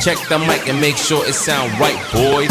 Check the mic and make sure it sound right, boys.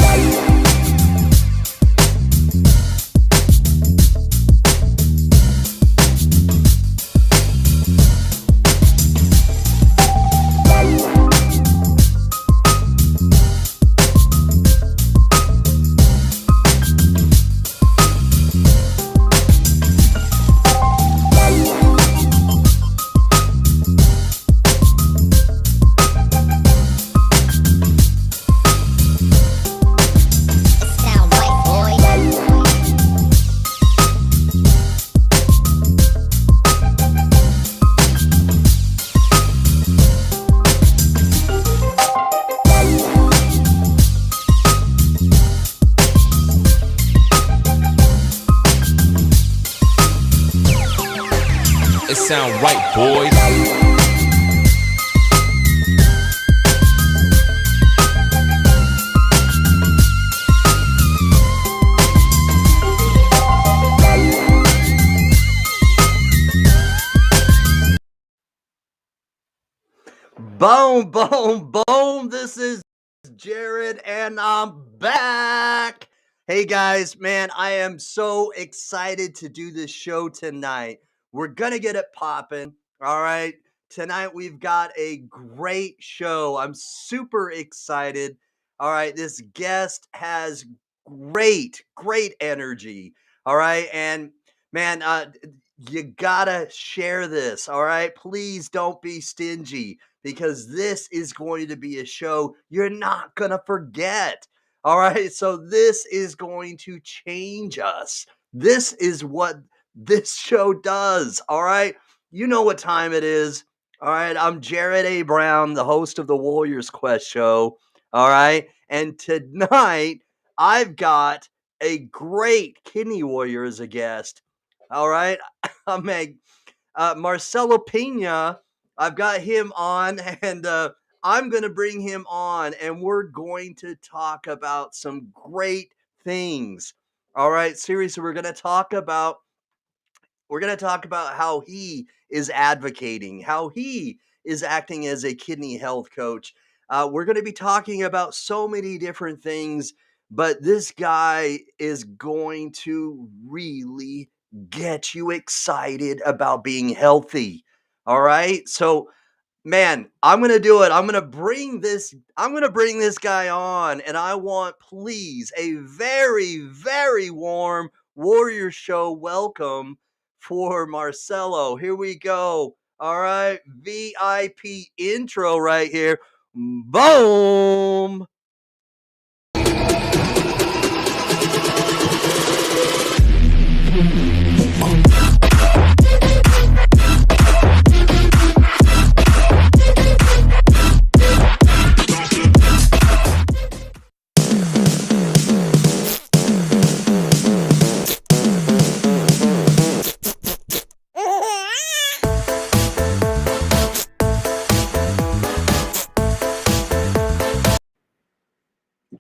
It sound right, boys. Boom, boom, boom. This is Jared, and I'm back. Hey guys, man, I am so excited to do this show tonight. We're gonna get it popping. All right. Tonight we've got a great show. I'm super excited. All right. This guest has great energy. All right. And man, you gotta share this. All right. Please don't be stingy, because this is going to be a show you're not going to forget. All right. So this is going to change us. This is what this show does. All right. You know what time it is. All right. I'm Jared A. Brown, the host of the Warriors Quest show. All right. And tonight I've got a great kidney warrior as a guest. All right. I'm Marcelo Pena. I've got him on, and I'm going to bring him on, and we're going to talk about some great things. All right, seriously, we're going to talk about how he is advocating, how he is acting as a kidney health coach. We're going to be talking about so many different things, but this guy is going to really get you excited about being healthy. All right. So, man, I'm going to do it. I'm going to bring this guy on, and I want, please, a very warm Warrior Show welcome for Marcelo. Here we go. All right. VIP intro right here. Boom.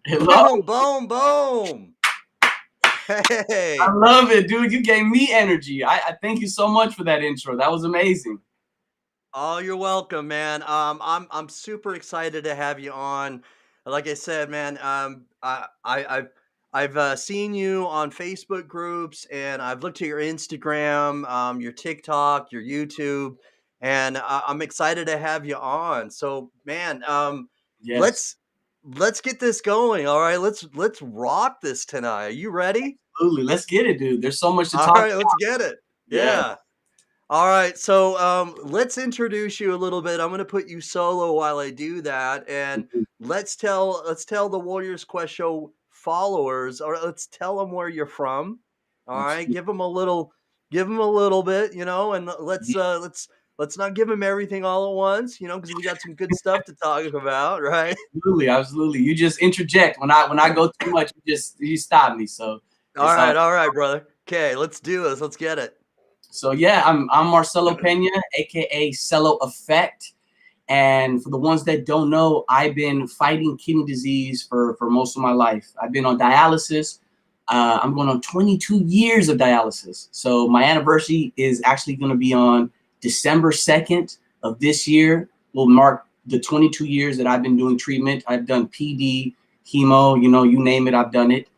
Hello. Boom. Hey. I love it, dude. You gave me energy. I thank you so much for that intro. That was amazing. Oh, you're welcome, man. I'm super excited to have you on. Like I said, man, I've seen you on Facebook groups, and I've looked at your Instagram, your TikTok, your YouTube, and I'm excited to have you on. So, man, Yes. let's get this going. All right, let's rock this tonight. Are you ready? Absolutely. Let's get it, dude. There's so much to All talk right, about. let's get it. Yeah. All right, so let's introduce you a little bit. I'm going to put you solo while I do that, and let's tell the Warriors Quest show followers, or let's tell them where you're from. All right, give them a little bit, and let's not give them everything all at once, because we got some good stuff to talk about, right? Absolutely. You just interject when I go too much. You stop me. So All right, brother. Okay, let's do this. Let's get it. So yeah, I'm Marcelo Pena, aka Cello Effect. And for the ones that don't know, I've been fighting kidney disease for most of my life. I've been on dialysis. I'm going on 22 years of dialysis. So my anniversary is actually going to be on December 2nd of this year. Will mark the 22 years that I've been doing treatment. I've done PD, chemo, you name it, I've done it.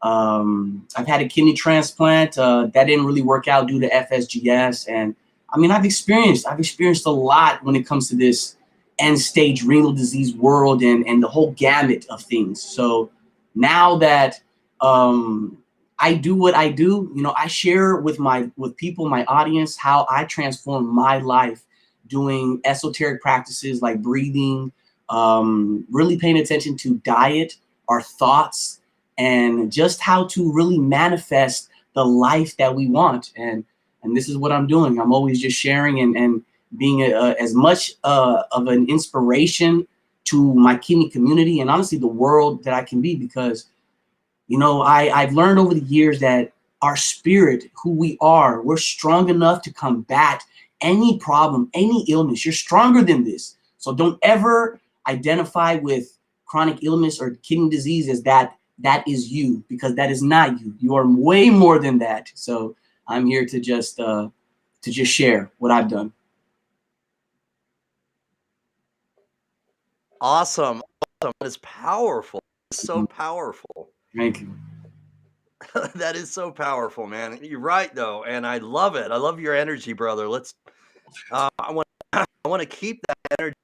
I've had a kidney transplant that didn't really work out due to FSGS. And I mean, I've experienced a lot when it comes to this end stage renal disease world and the whole gamut of things. So now that I do what I do, I share with people, my audience, how I transform my life doing esoteric practices like breathing, really paying attention to diet, our thoughts, and just how to really manifest the life that we want. And this is what I'm doing. I'm always just sharing and being as much of an inspiration to my kidney community and honestly the world that I can be, because I've learned over the years that our spirit, who we are, we're strong enough to combat any problem, any illness. You're stronger than this. So don't ever identify with chronic illness or kidney disease as that is you, because that is not you. You are way more than that. So I'm here to just share what I've done. Awesome. That is powerful. It's so powerful. Thank you. That is so powerful, man. You're right, though, and I love it. I love your energy, brother. I want to keep that energy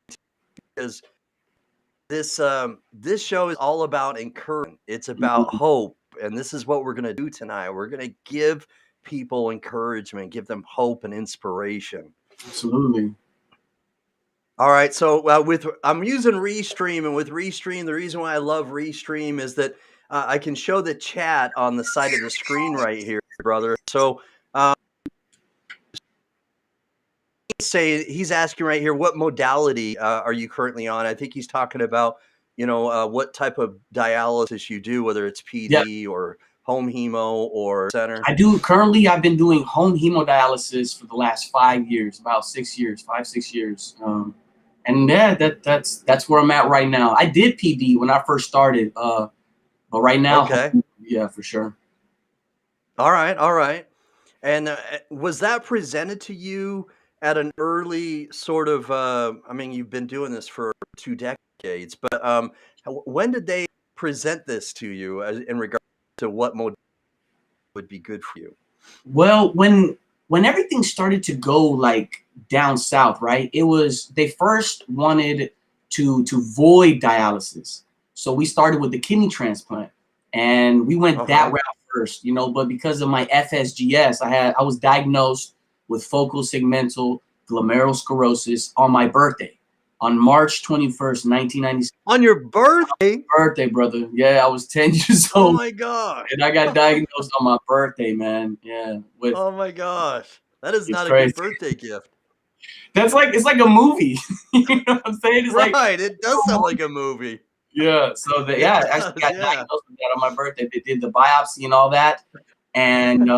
because this show is all about encouragement. It's about hope, and this is what we're going to do tonight. We're going to give people encouragement, give them hope and inspiration. Absolutely. All right, so I'm using Restream, and with Restream, the reason why I love Restream is that I can show the chat on the side of the screen right here, brother. So he's asking right here, what modality are you currently on? I think he's talking about, what type of dialysis you do, whether it's PD or home hemo or center. I've been doing home hemodialysis for the last 5 years, about 6 years, 5-6 years. And yeah, that's where I'm at right now. I did PD when I first started, but right now, okay, yeah, for sure. All right. And was that presented to you at an early sort of? I mean, you've been doing this for 2 decades, but when did they present this to you in regard to what mode would be good for you? Well, when everything started to go like down south, right? They first wanted to void dialysis. So we started with the kidney transplant and we went that route first, but because of my FSGS, I was diagnosed with focal segmental glomerulosclerosis on my birthday, on March 21st, 1996. On your birthday? Birthday, brother. Yeah, I was 10 years old. Oh my gosh. And I got diagnosed on my birthday, man. Yeah. Oh my gosh. That is not crazy. A good birthday gift. It's like a movie. You know what I'm saying? It's right. It does sound like a movie. Yeah. So I actually got diagnosed with that on my birthday. They did the biopsy and all that. And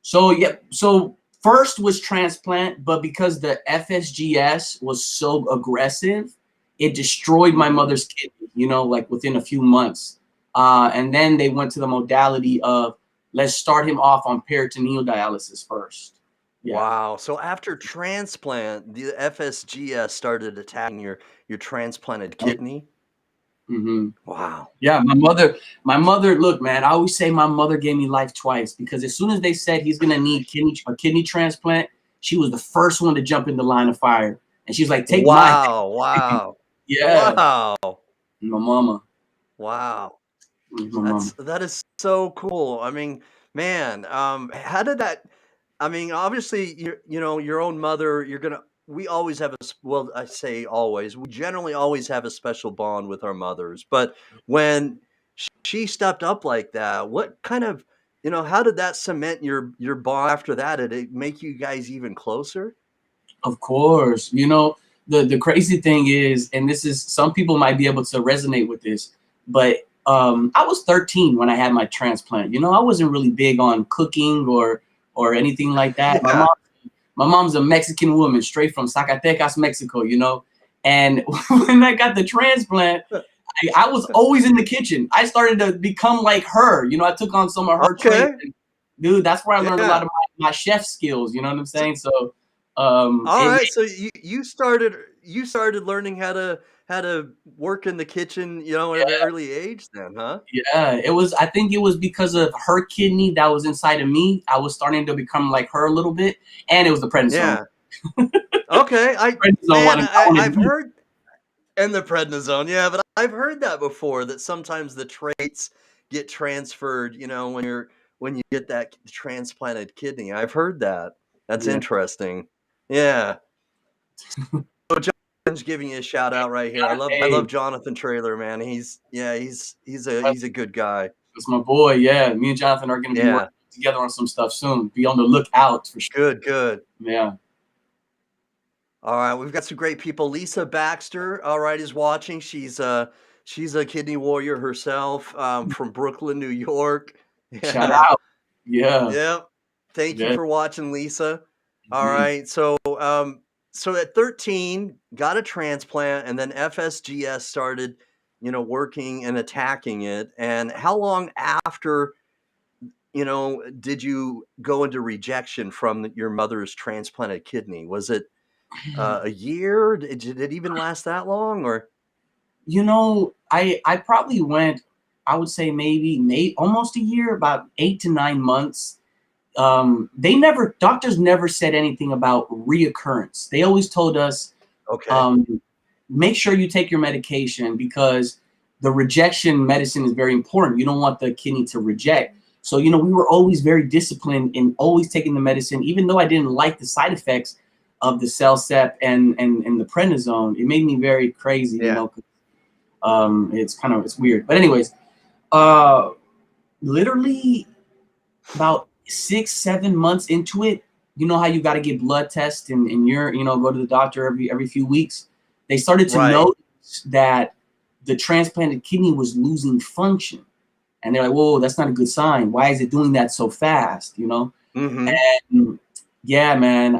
so first was transplant, but because the FSGS was so aggressive, it destroyed my mother's kidney, like within a few months. And then they went to the modality of let's start him off on peritoneal dialysis first. Yeah. Wow. So after transplant, the FSGS started attacking your transplanted kidney. Mm-hmm. Wow. Yeah, my mother, look, man, I always say my mother gave me life twice, because as soon as they said he's gonna need a kidney transplant, she was the first one to jump in the line of fire. And she's like, take Wow. Yeah. Wow. My mama. Wow. My that is so cool. I mean, man, how did that? I mean, obviously, your own mother. We always have well, I say always. We generally always have a special bond with our mothers. But when she stepped up like that, what kind of, how did that cement your bond after that? Did it make you guys even closer? Of course. The crazy thing is, and this is, some people might be able to resonate with this, but I was 13 when I had my transplant. You know, I wasn't really big on cooking or anything like that. Yeah. My mom's a Mexican woman straight from Zacatecas, Mexico, you know. And when I got the transplant, I was always in the kitchen. I started to become like her. You know, I took on some of her traits. Okay. And, dude, that's where I learned a lot Yeah. of my chef skills. You know what I'm So, saying? So, all right. So you started learning how to work in the kitchen, you know, at an early age then, huh? yeah, it was. I think it was because of her kidney that was inside of me. I was starting to become like her a little bit, and it was the prednisone. Yeah. Okay. Prednisone Man, I wanted I've to eat. heard and the prednisone, yeah, but I've heard that before that sometimes the traits get transferred, you know, when you get that transplanted kidney. I've heard that. That's Yeah, interesting. Yeah. So Jonathan's giving you a shout out right here. I hey, love Jonathan Trailer, man. He's a good guy. that's my boy. Yeah, me and Jonathan are going to be Yeah. working together on some stuff soon. Be on the lookout for sure. Good, good. Yeah, All right, we've got some great people. Lisa Baxter, all right, is watching. She's a kidney warrior herself, from Brooklyn, New York. shout Yeah. out. Yeah, Yep. Thank you yeah. for watching, Lisa. All Mhm. right. So at 13, got a transplant, and then FSGS started, you know, working and attacking it. And how long after, you know, did you go into rejection from your mother's transplanted kidney? Was it a year? Did it even last that long? Or You know, I probably went. I would say maybe almost a year, about 8 to 9 months. Doctors never said anything about reoccurrence. They always told us, okay, um, make sure you take your medication because the rejection medicine is very important. You don't want the kidney to reject. So, you know, we were always very disciplined in always taking the medicine, even though I didn't like the side effects of the Cellcept and the prednisone. It made me very crazy, you yeah, know. It's weird. But anyways, uh, literally about 6, 7 months into it, you know how you got to get blood tests and you're, you know, go to the doctor every few weeks. They started to right. notice that the transplanted kidney was losing function. And they're like, whoa, that's not a good sign. Why is it doing that so fast? You know? Mm-hmm. And yeah, man,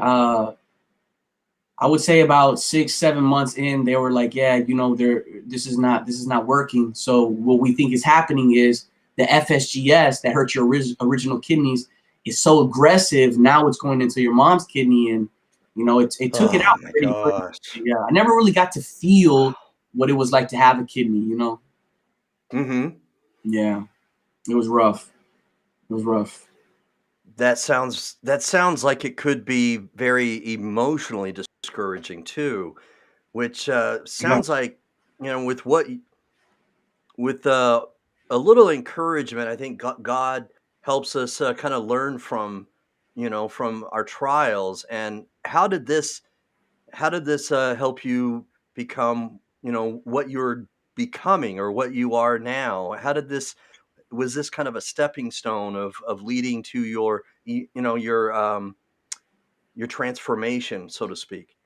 I would say about 6, 7 months in, they were like, yeah, you know, this is not working. So what we think is happening is the FSGS that hurt your original kidneys is so aggressive. Now it's going into your mom's kidney, and you know, it took it Oh out my pretty. gosh. Yeah, I never really got to feel what it was like to have a kidney. You know, Mm-hmm. yeah, it was rough. It was rough. That sounds like it could be very emotionally discouraging too, which Yeah. sounds like, you know, with a little encouragement, I think God helps us kind of learn from, you know, from our trials. And how did this help you become, you know, what you're becoming or what you are now? How did this Was this kind of a stepping stone of leading to you know, your transformation, so to speak?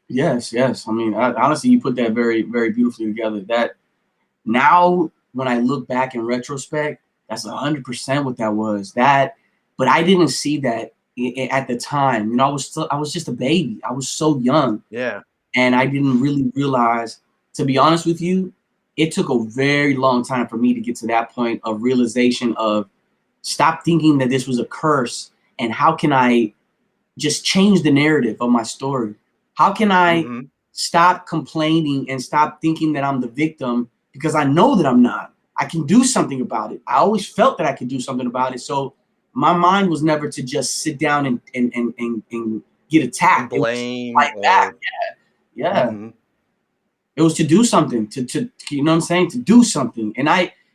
Yes, yes. I mean, honestly, you put that very, very beautifully together. That now, when I look back in retrospect, that's 100% what that was. That, but I didn't see that at the time. You know, I was just a baby. I was so young, Yeah. and I didn't really realize. To be honest with you, it took a very long time for me to get to that point of realization of stop thinking that this was a curse, and how can I just change the narrative of my story? How can I Mhm. stop complaining and stop thinking that I'm the victim because I know that I'm not? I can do something about it. I always felt that I could do something about it. So my mind was never to just sit down and get And attacked. It was to blame fight back. or Yeah. mhm. It was to do something, to you know what I'm saying? To do something.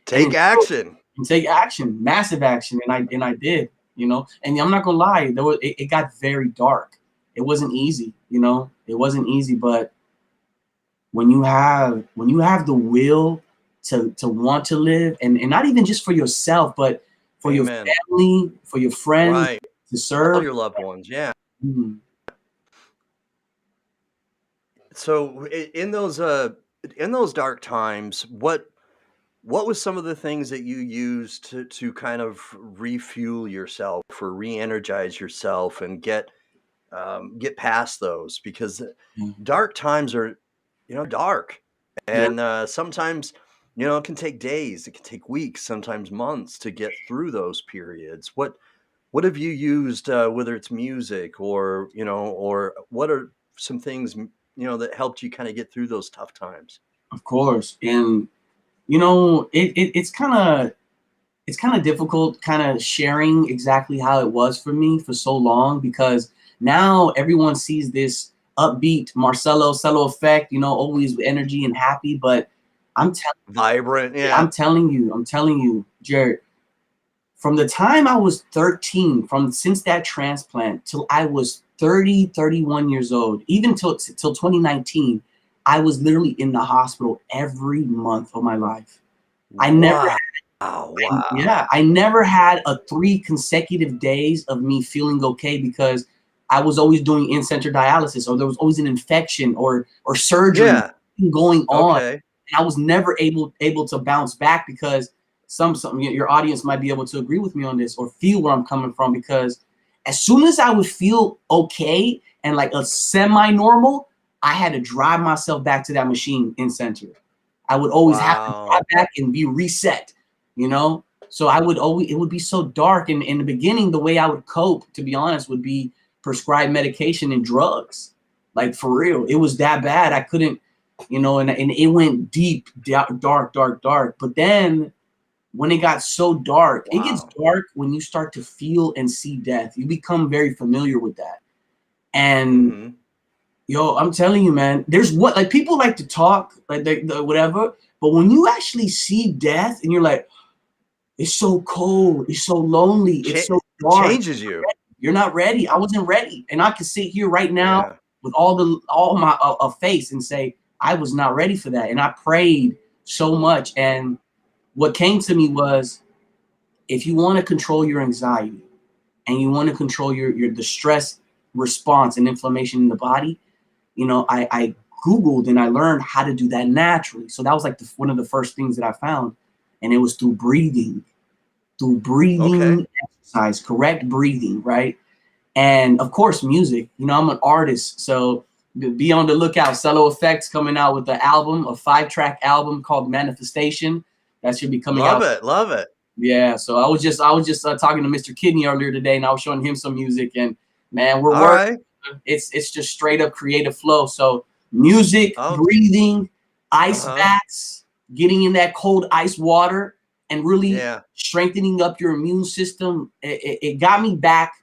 Take action. And take action, massive action, and I did, you know. And I'm not gonna lie, it got very dark. It wasn't easy, you know. It wasn't easy, but when you have the will to want to live, and not even just for yourself, but for your Amen. family, for your friends, Right. to All serve. your loved ones, yeah. Mhm. So in those dark times, what was some of the things that you used to kind of refuel yourself or re-energize yourself and get past those? Because Mm. dark times are, dark, Yeah, and sometimes, it can take days, it can take weeks, sometimes months to get through those periods. What have you used, whether it's music or, or what are some things, that helped you kind of get through those tough times? of course. And it's kind of difficult kind of sharing exactly how it was for me for so long, because now everyone sees this upbeat Marcelo Cello effect, always with energy and happy. But I'm telling Vibrant, I'm yeah. telling you, I'm telling you, Jared, from the time I was 13, since that transplant till I was 30, 31 years old, even till 2019, I was literally in the hospital every month of my life. I never Wow. Wow. Yeah, I never had a 3 consecutive days of me feeling okay, because I was always doing in-center dialysis, or there was always an infection or surgery Yeah. going on. Okay. And I was never able to bounce back, because some your audience might be able to agree with me on this or feel where I'm coming from, because as soon as I would feel okay and like a semi-normal, I had to drive myself back to that machine in center. I would always have to drive Wow. back and be reset, you know? So I would always, it would be so dark. And in the beginning, the way I would cope, to be honest, would be prescribed medication and drugs. Like for real, it was that bad. I couldn't, and it went deep, dark, dark, dark. But then when it got so dark, it gets Wow. dark when you start to feel and see death. You become very familiar with that. And Mhm. yo, I'm telling you, man, there's what, like, people like to talk, like whatever, but when you actually see death and you're like, it's so cold, it's so lonely, it's Cha so it dark. changes you. You're not ready. I wasn't ready, and I can sit here right now Yeah. with all my face and say I was not ready for that, and I prayed so much. And what came to me was, if you want to control your anxiety and you want to control your the stress response and inflammation in the body, I Googled and I learned how to do that naturally. So that was like one of the first things that I found. And it was through Okay. breathing exercise, correct breathing, right? And of course, music. I'm an artist. So be on the lookout. Cello Effects coming out with the album, a 5-track album called Manifestation. That should be coming Love out. it, love it. Yeah. So I was just talking to Mr. Kidney earlier today, and I was showing him some music. And man, we're working. Alright. It's just straight up creative flow. So music, Oh, breathing, ice uh-huh. baths, getting in that cold ice water, and really Yeah. strengthening up your immune system. It got me back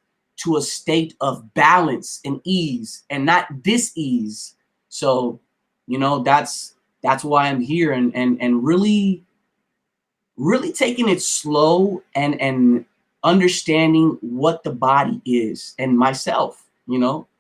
to a state of balance and ease, and not dis-ease. So, that's why I'm here, and really, really taking it slow, and understanding what the body is, and myself,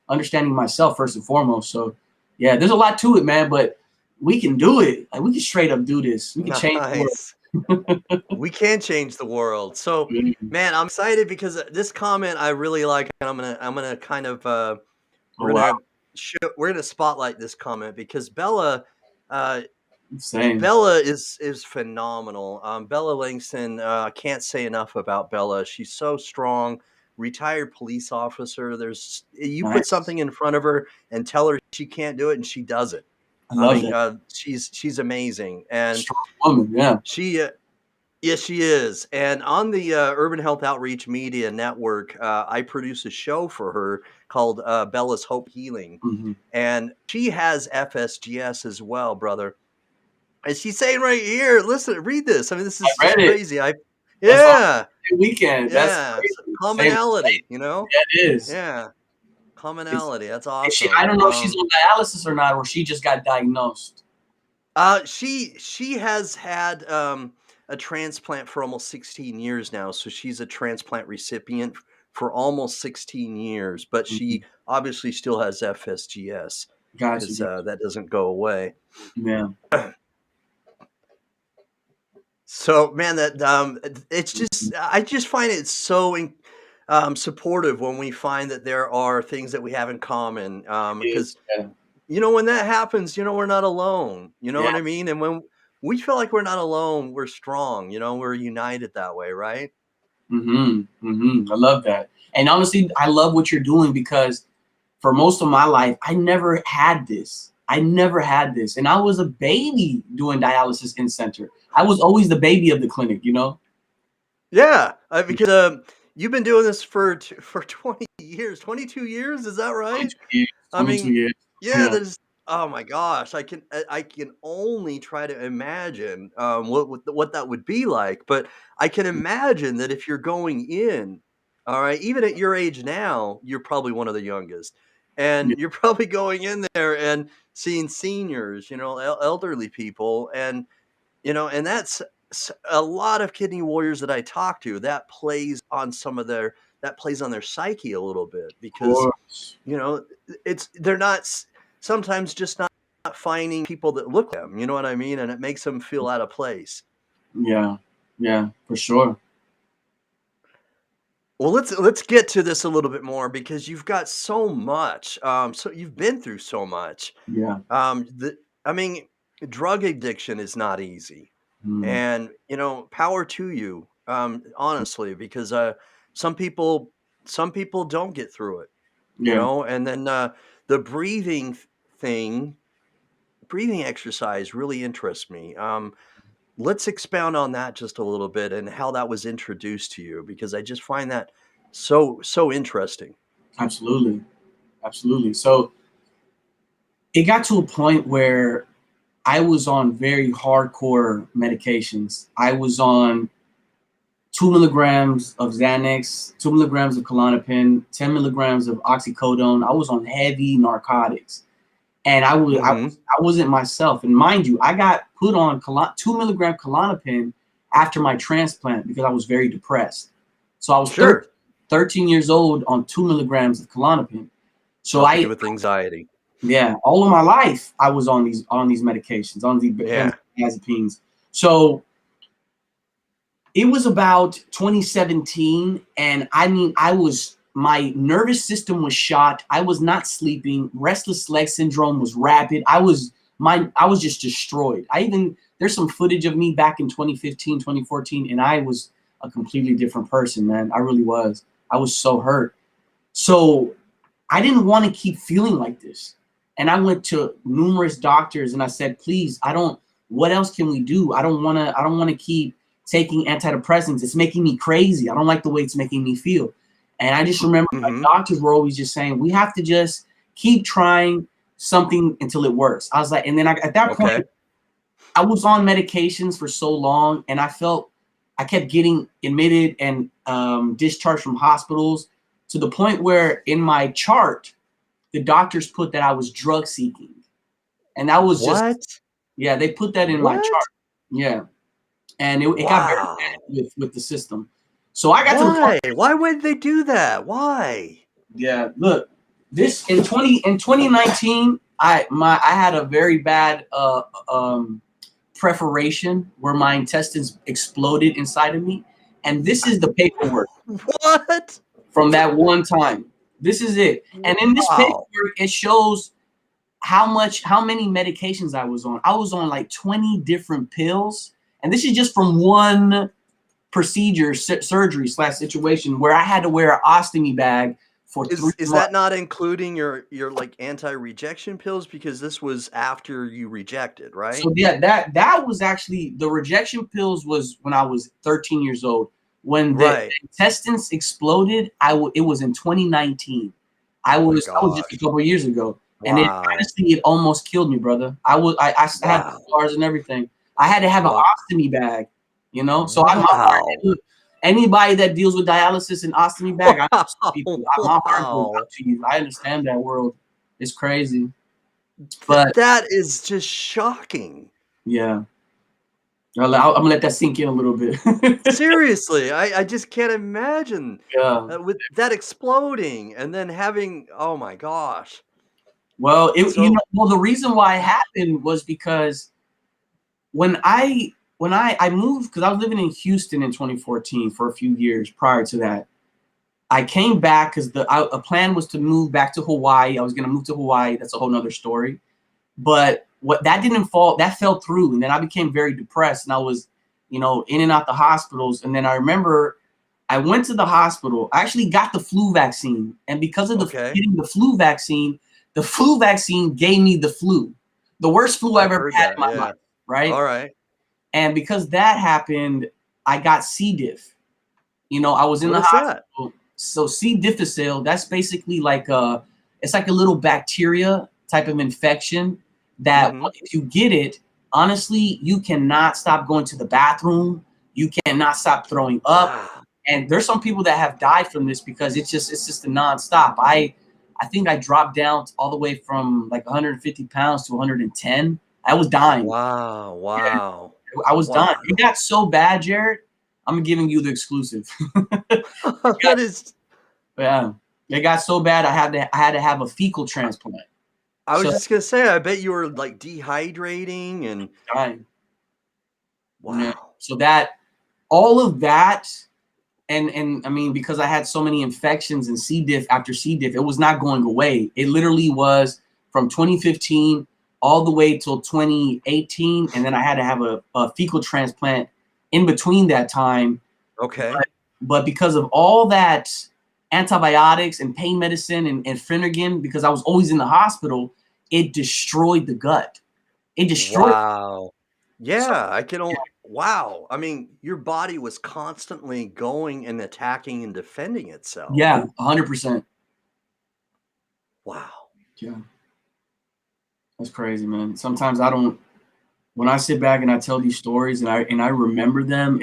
understanding myself first and foremost. So yeah, there's a lot to it, man, but we can do it. Like, we can straight up do this. We can change the Nice. world. We can change the world. So, Mm. man, I'm excited because this comment I really like, and I'm gonna kind of Oh, we're wow. gonna we're gonna spotlight this comment because uh, Same. Bella is phenomenal. Bella Langston, I can't say enough about Bella. She's so strong, retired police officer. You put Nice. something in front of her and tell her she can't do it, and she does it. I I love mean, that. she's amazing, and Strong woman. Yeah. she yes, she is. And on the Urban Health Outreach Media Network, I produce a show for her called Bella's Hope Healing, Hmm. and she has FSGS as well, brother. And she's saying right here, listen, read this. I mean, this I is just read it. crazy. That's on Yeah, the weekend. That's yeah, crazy. Same. commonality, Yeah, it is. Yeah, It's, commonality. That's I awesome. don't know if she's on dialysis or not, or she just got diagnosed. She has had a transplant for almost 16 years now, so she's a transplant recipient for almost 16 years. But Mhm. she obviously still has FSGS Got you. because that doesn't go away. Yeah. So, man, that it's just I just find it so supportive when we find that there are things that we have in common. It Because is. Yeah. when that happens, we're not alone. You know Yeah. what I mean? And we feel like we're not alone. We're strong. You know, we're united that way, right? I love that. And honestly, I love what you're doing because for most of my life, I never had this. I never had this. And I was a baby doing dialysis in center. I was always the baby of the clinic, you know? Yeah, because you've been doing this for 20 years, 22 years. Is that right? 22 years. I 22 mean, years. yeah, Yeah. there's oh my gosh, I can only try to imagine what that would be like, but I can imagine that if you're going in, all right, even at your age now, you're probably one of the youngest, Yeah. and you're probably going in there and seeing seniors, you know, elderly people, and and that's a lot of kidney warriors that I talk to. That plays on their psyche a little bit Of because course. they're not sometimes just not finding people that look like them, you know what I mean? And it makes them feel out of place. Yeah. Yeah, for sure. Well, let's get to this a little bit more because you've got so much. So you've been through so much. Yeah. The I mean, drug addiction is not easy, Mm. and power to you. Honestly, because some people some people don't get through it, Yeah. and then the thing breathing exercise really interests me. Let's expound on that just a little bit and how that was introduced to you because I just find that so interesting. Absolutely. Absolutely. So it got to a point where I was on very hardcore medications. I was on 2 milligrams of Xanax, 2 milligrams of Klonopin, 10 milligrams of oxycodone. I was on heavy narcotics, and Hmm. I wasn't myself. And mind you, I got put on 2 milligram Klonopin after my transplant because I was very depressed. So I was Sure, 13 years old on 2 milligrams of Klonopin. So help I you with anxiety. Yeah, all of my life I was on these medications, on these Yeah. benzodiazepines. So it was about 2017, and I mean, my nervous system was shot. I was not sleeping. Restless leg syndrome was rapid. I was just destroyed. There's some footage of me back in 2015, 2014, and I was a completely different person, man. I really was. I was so hurt. So I didn't want to keep feeling like this. And I went to numerous doctors and I said, please, what else can we do? I don't want to keep taking antidepressants. It's making me crazy. I don't like the way it's making me feel. And I just remember my Hmm. doctors were always just saying, we have to just keep trying something until it works. I was like, and then at that point, Okay. I was on medications for so long and I kept getting admitted and discharged from hospitals to the point where in my chart, the doctors put that I was drug seeking. And that was just, What? yeah, they put that in my What? chart. Yeah. And it got very bad Wow. with the system. So I got to the point, Why would they do that? Why? yeah, look, this in 2019, I had a very bad preparation where my intestines exploded inside of me. And this is the paperwork What? from that one time. This is it. And in this Wow. paperwork, it shows how many medications I was on. I was on like 20 different pills. And this is just from one procedure, surgery slash situation where I had to wear an ostomy bag for 3 Is months. that not including your like anti-rejection pills because this was after you rejected, right? So yeah, that was actually the rejection pills was when I was 13 years old. When the Right. intestines exploded, it was in 2019. Oh my I was just a gosh. couple of years ago, and it Wow. honestly it almost killed me, brother. I had Wow. scars and everything. I had to have an Wow. ostomy bag, you know. So my heart. Wow. Look, anybody that deals with dialysis and ostomy bag, I know some people. My heart goes Wow. out to you. I understand that world. It's crazy, but That is just shocking. yeah. I'm gonna let that sink in a little bit. Seriously, I just can't imagine, Yeah. with that exploding and then having oh my gosh. Well, So the reason why it happened was because when I moved, because I was living in Houston in 2014 for a few years prior to that. I came back because a plan was to move back to Hawaii. I was gonna move to Hawaii. That's a whole nother story. But what that didn't fall, that fell through, and then I became very depressed, and I was, in and out the hospitals. And then I remember I went to the hospital. I actually got the flu vaccine, and because of getting the flu vaccine gave me the flu, the worst flu I've ever had in my life, right? All right. And because that happened, I got C. diff. I was in the hospital. So C. difficile, that's basically like it's like a little bacteria type of infection that if you get it, honestly, you cannot stop going to the bathroom. You cannot stop throwing up. Wow. And there's some people that have died from this because it's just a nonstop. I think I dropped down all the way from like 150 pounds to 110. I was dying. Wow. Wow. Yeah, I was dying. It got so bad, Jared. I'm giving you the exclusive. That is. Yeah, it got so bad. I had to have a fecal transplant. I was just gonna say, I bet you were like dehydrating and dying. Wow. Yeah. So all of that, and I mean, because I had so many infections and C. diff after C. diff, it was not going away. It literally was from 2015 all the way till 2018, and then I had to have a fecal transplant in between that time. Okay. But because of all that antibiotics and pain medicine and Phenergan, because I was always in the hospital, it destroyed the gut. It destroyed. Wow. Yeah, I can only. Wow. I mean, your body was constantly going and attacking and defending itself. Yeah, 100%. Wow. Yeah. That's crazy, man. Sometimes when I sit back and I tell these stories and I remember them,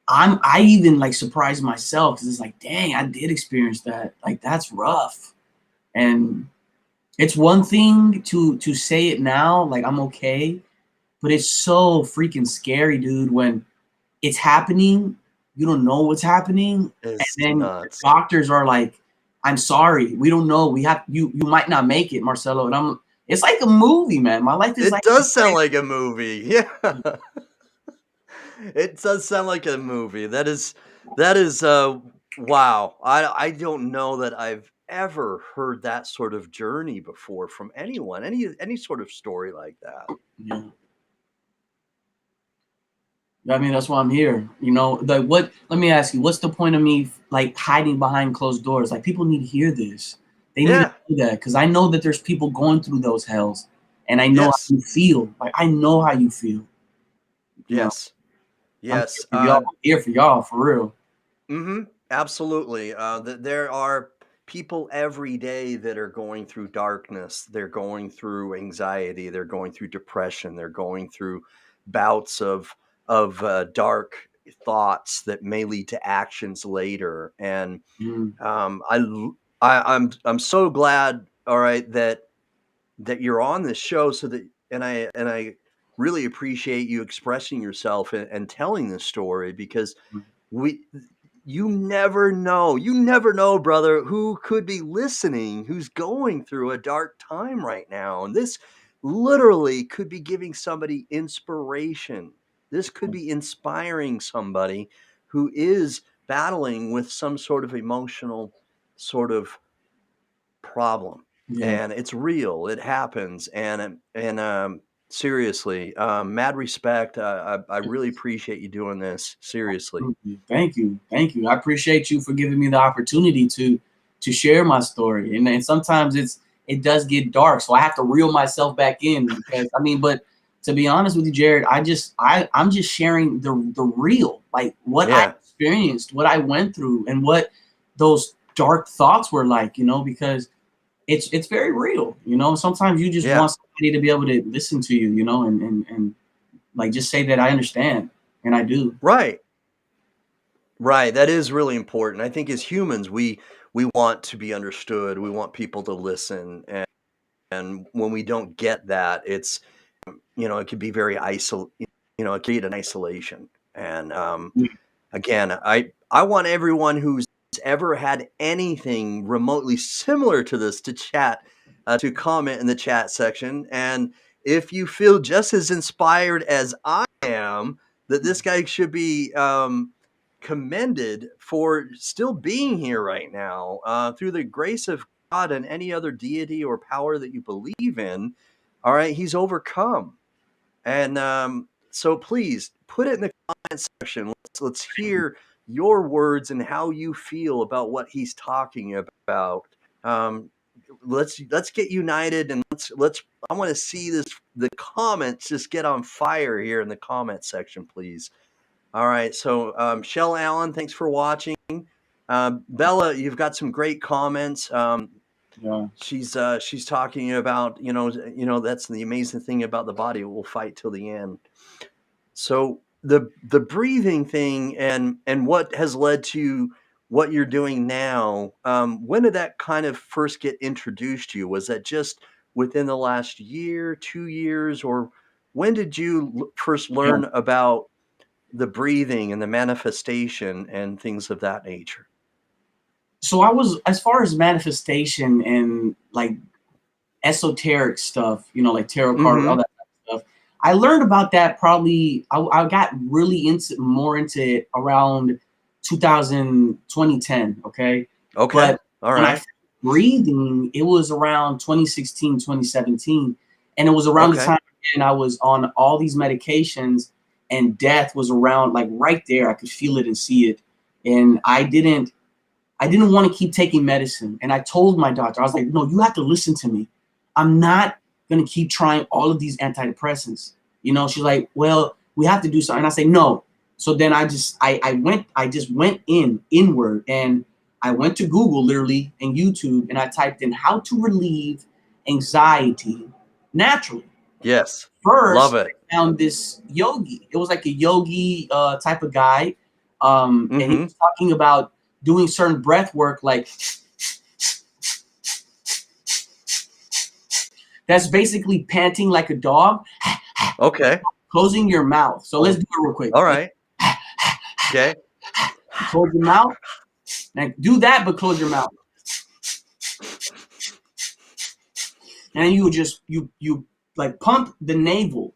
I even like surprise myself because it's like, dang, I did experience that. Like, that's rough. And it's one thing to say it now, like I'm okay, but it's so freaking scary, dude, when it's happening, you don't know what's happening, It's and then nuts. doctors are like, I'm sorry, we don't know. We have you might not make it, Marcelo. And it's like a movie, man. My life is It like does sound like a movie. Yeah. It does sound like a movie. That is wow. I don't know that I've ever heard that sort of journey before from anyone. Any sort of story like that. Yeah. I mean, that's why I'm here. Like let me ask you, what's the point of me like hiding behind closed doors? Like, people need to hear this. They need to do that because I know that there's people going through those hells, and I know how you feel. Like, I know how you feel. Yes. Yes. I'm here for y'all, for real. Absolutely. There are people every day that are going through darkness. They're going through anxiety. They're going through depression. They're going through bouts of dark thoughts that may lead to actions later. And I'm so glad. All right, that you're on this show, so that and I really appreciate you expressing yourself and telling this story, because we you never know, brother, who could be listening, who's going through a dark time right now. And this literally could be giving somebody inspiration. This could be inspiring somebody who is battling with some sort of emotional sort of problem. And it's real. It happens. And seriously, mad respect. I really appreciate you doing this. Seriously. Thank you. I appreciate you for giving me the opportunity to share my story. And sometimes it does get dark, so I have to reel myself back in, because but to be honest with you, Jared, I'm just sharing the real, like what I experienced, what I went through, and what those dark thoughts were like, because it's very real. Sometimes you just want somebody to be able to listen to you, and like just say that I understand, and I do. Right. That is really important. I think as humans, we want to be understood. We want people to listen, and when we don't get that, it's it can be very it create an isolation. And again, I want everyone who's ever had anything remotely similar to this to chat, to comment in the chat section. And if you feel just as inspired as I am, that this guy should be commended for still being here right now, through the grace of God and any other deity or power that you believe in. All right, he's overcome. And so please put it in the comment section. Let's hear your words and how you feel about what he's talking about. Um, let's get united, and let's I want to see the comments just get on fire here in the comment section, please. All right, so Shell Allen, thanks for watching. Bella, you've got some great comments. Yeah. She's talking about that's the amazing thing about the body. It will fight till the end. So the breathing thing and what has led to what you're doing now. When did that kind of first get introduced to you? Was that just within the last year, 2 years, or when did you first Yeah. learn about the breathing and the manifestation and things of that nature? So I was, as far as manifestation and like esoteric stuff, like tarot card, all Mm-hmm. that stuff. I learned about that probably. I got really more into it around 2010. Okay, Okay. but All when I right. started breathing, it was around 2016, 2017, and it was around the Okay. time and I was on all these medications, and death was around, like right there. I could feel it and see it, and I didn't want to keep taking medicine. And I told my doctor, I was like, no, you have to listen to me. I'm not going to keep trying all of these antidepressants. She's like, well, we have to do something. And I say, no. So then I just went inward, and I went to Google literally and YouTube, and I typed in how to relieve anxiety naturally. Yes. Love First, it. I found this yogi. It was like a yogi type of guy. And he Mm-hmm. was talking about doing certain breath work, like that's basically panting like a dog, Okay. closing your mouth. So let's do it real quick. All right. Okay. Close your mouth. And do that, but close your mouth. And then you would just you like pump the navel.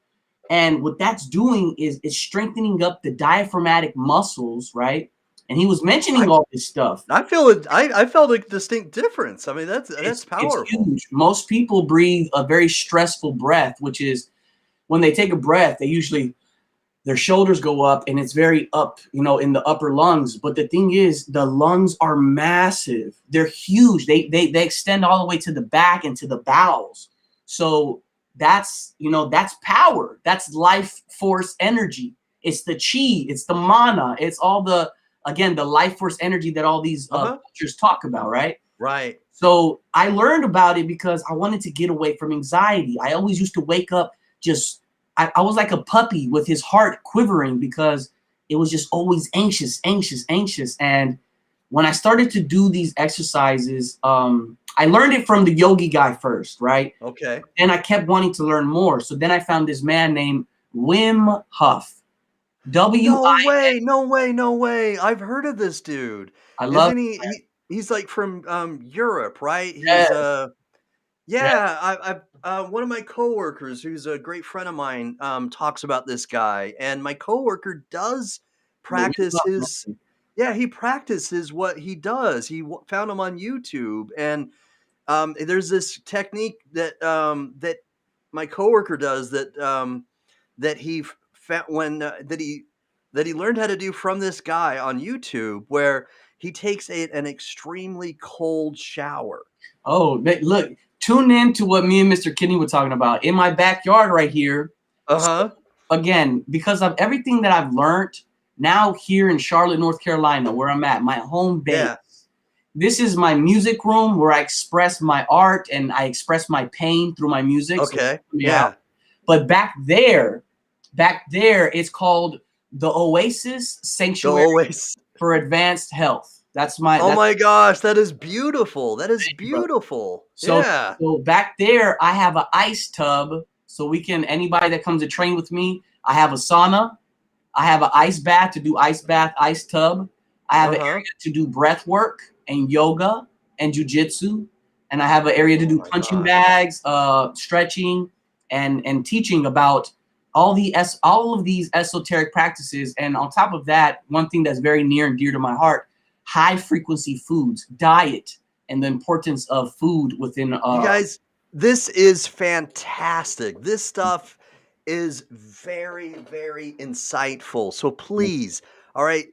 And what that's doing is it's strengthening up the diaphragmatic muscles, right? And he was mentioning all this stuff. I feel it. I felt a distinct difference. I mean, that's It's powerful. huge. Most people breathe a very stressful breath, which is when they take a breath, they usually their shoulders go up and it's very up, in the upper lungs. But the thing is, the lungs are massive. They're huge. They extend all the way to the back and to the bowels. So that's power. That's life force energy. It's the chi. It's the mana. It's all the life force energy that all these cultures talk about, right? Right. So I learned about it because I wanted to get away from anxiety. I always used to wake up I was like a puppy with his heart quivering because it was just always anxious. And when I started to do these exercises, I learned it from the yogi guy first, right? Okay. And I kept wanting to learn more. So then I found this man named Wim Hof. No way. No way. No way. I've heard of this dude. I love Isn't he's like from Europe, right? He's yes, yes. yeah, one of my coworkers, who's a great friend of mine, talks about this guy, and my coworker does The Wim practice Hof his. method. Yeah, he practices what he does. He found him on YouTube, and there's this technique that my coworker does that he found when that he learned how to do from this guy on YouTube, where he takes an extremely cold shower. Oh, look, tune in to what me and Mr. Kinney were talking about in my backyard right here. So, Uh-huh. again, because of everything that I've learned now here in Charlotte, North Carolina, where I'm at, my home base. Yeah. This is my music room where I express my art and I express my pain through my music. Okay. So Yeah. But back there, it's called the Oasis The Sanctuary always. for Advanced Health. That's Oh that's my gosh, that is beautiful. That is brother. beautiful. So, Yeah. so back there, I have an ice tub. So anybody that comes to train with me, I have a sauna. I have an ice bath to do ice bath, ice tub. I have an area to do breath work and yoga and jujitsu. And I have an area to Oh do my punching gosh. bags, stretching, and teaching about all of these esoteric practices. And on top of that, one thing that's very near and dear to my heart, high frequency foods, diet, and the importance of food within You guys, This is fantastic. This stuff is very, very insightful. So please, all right,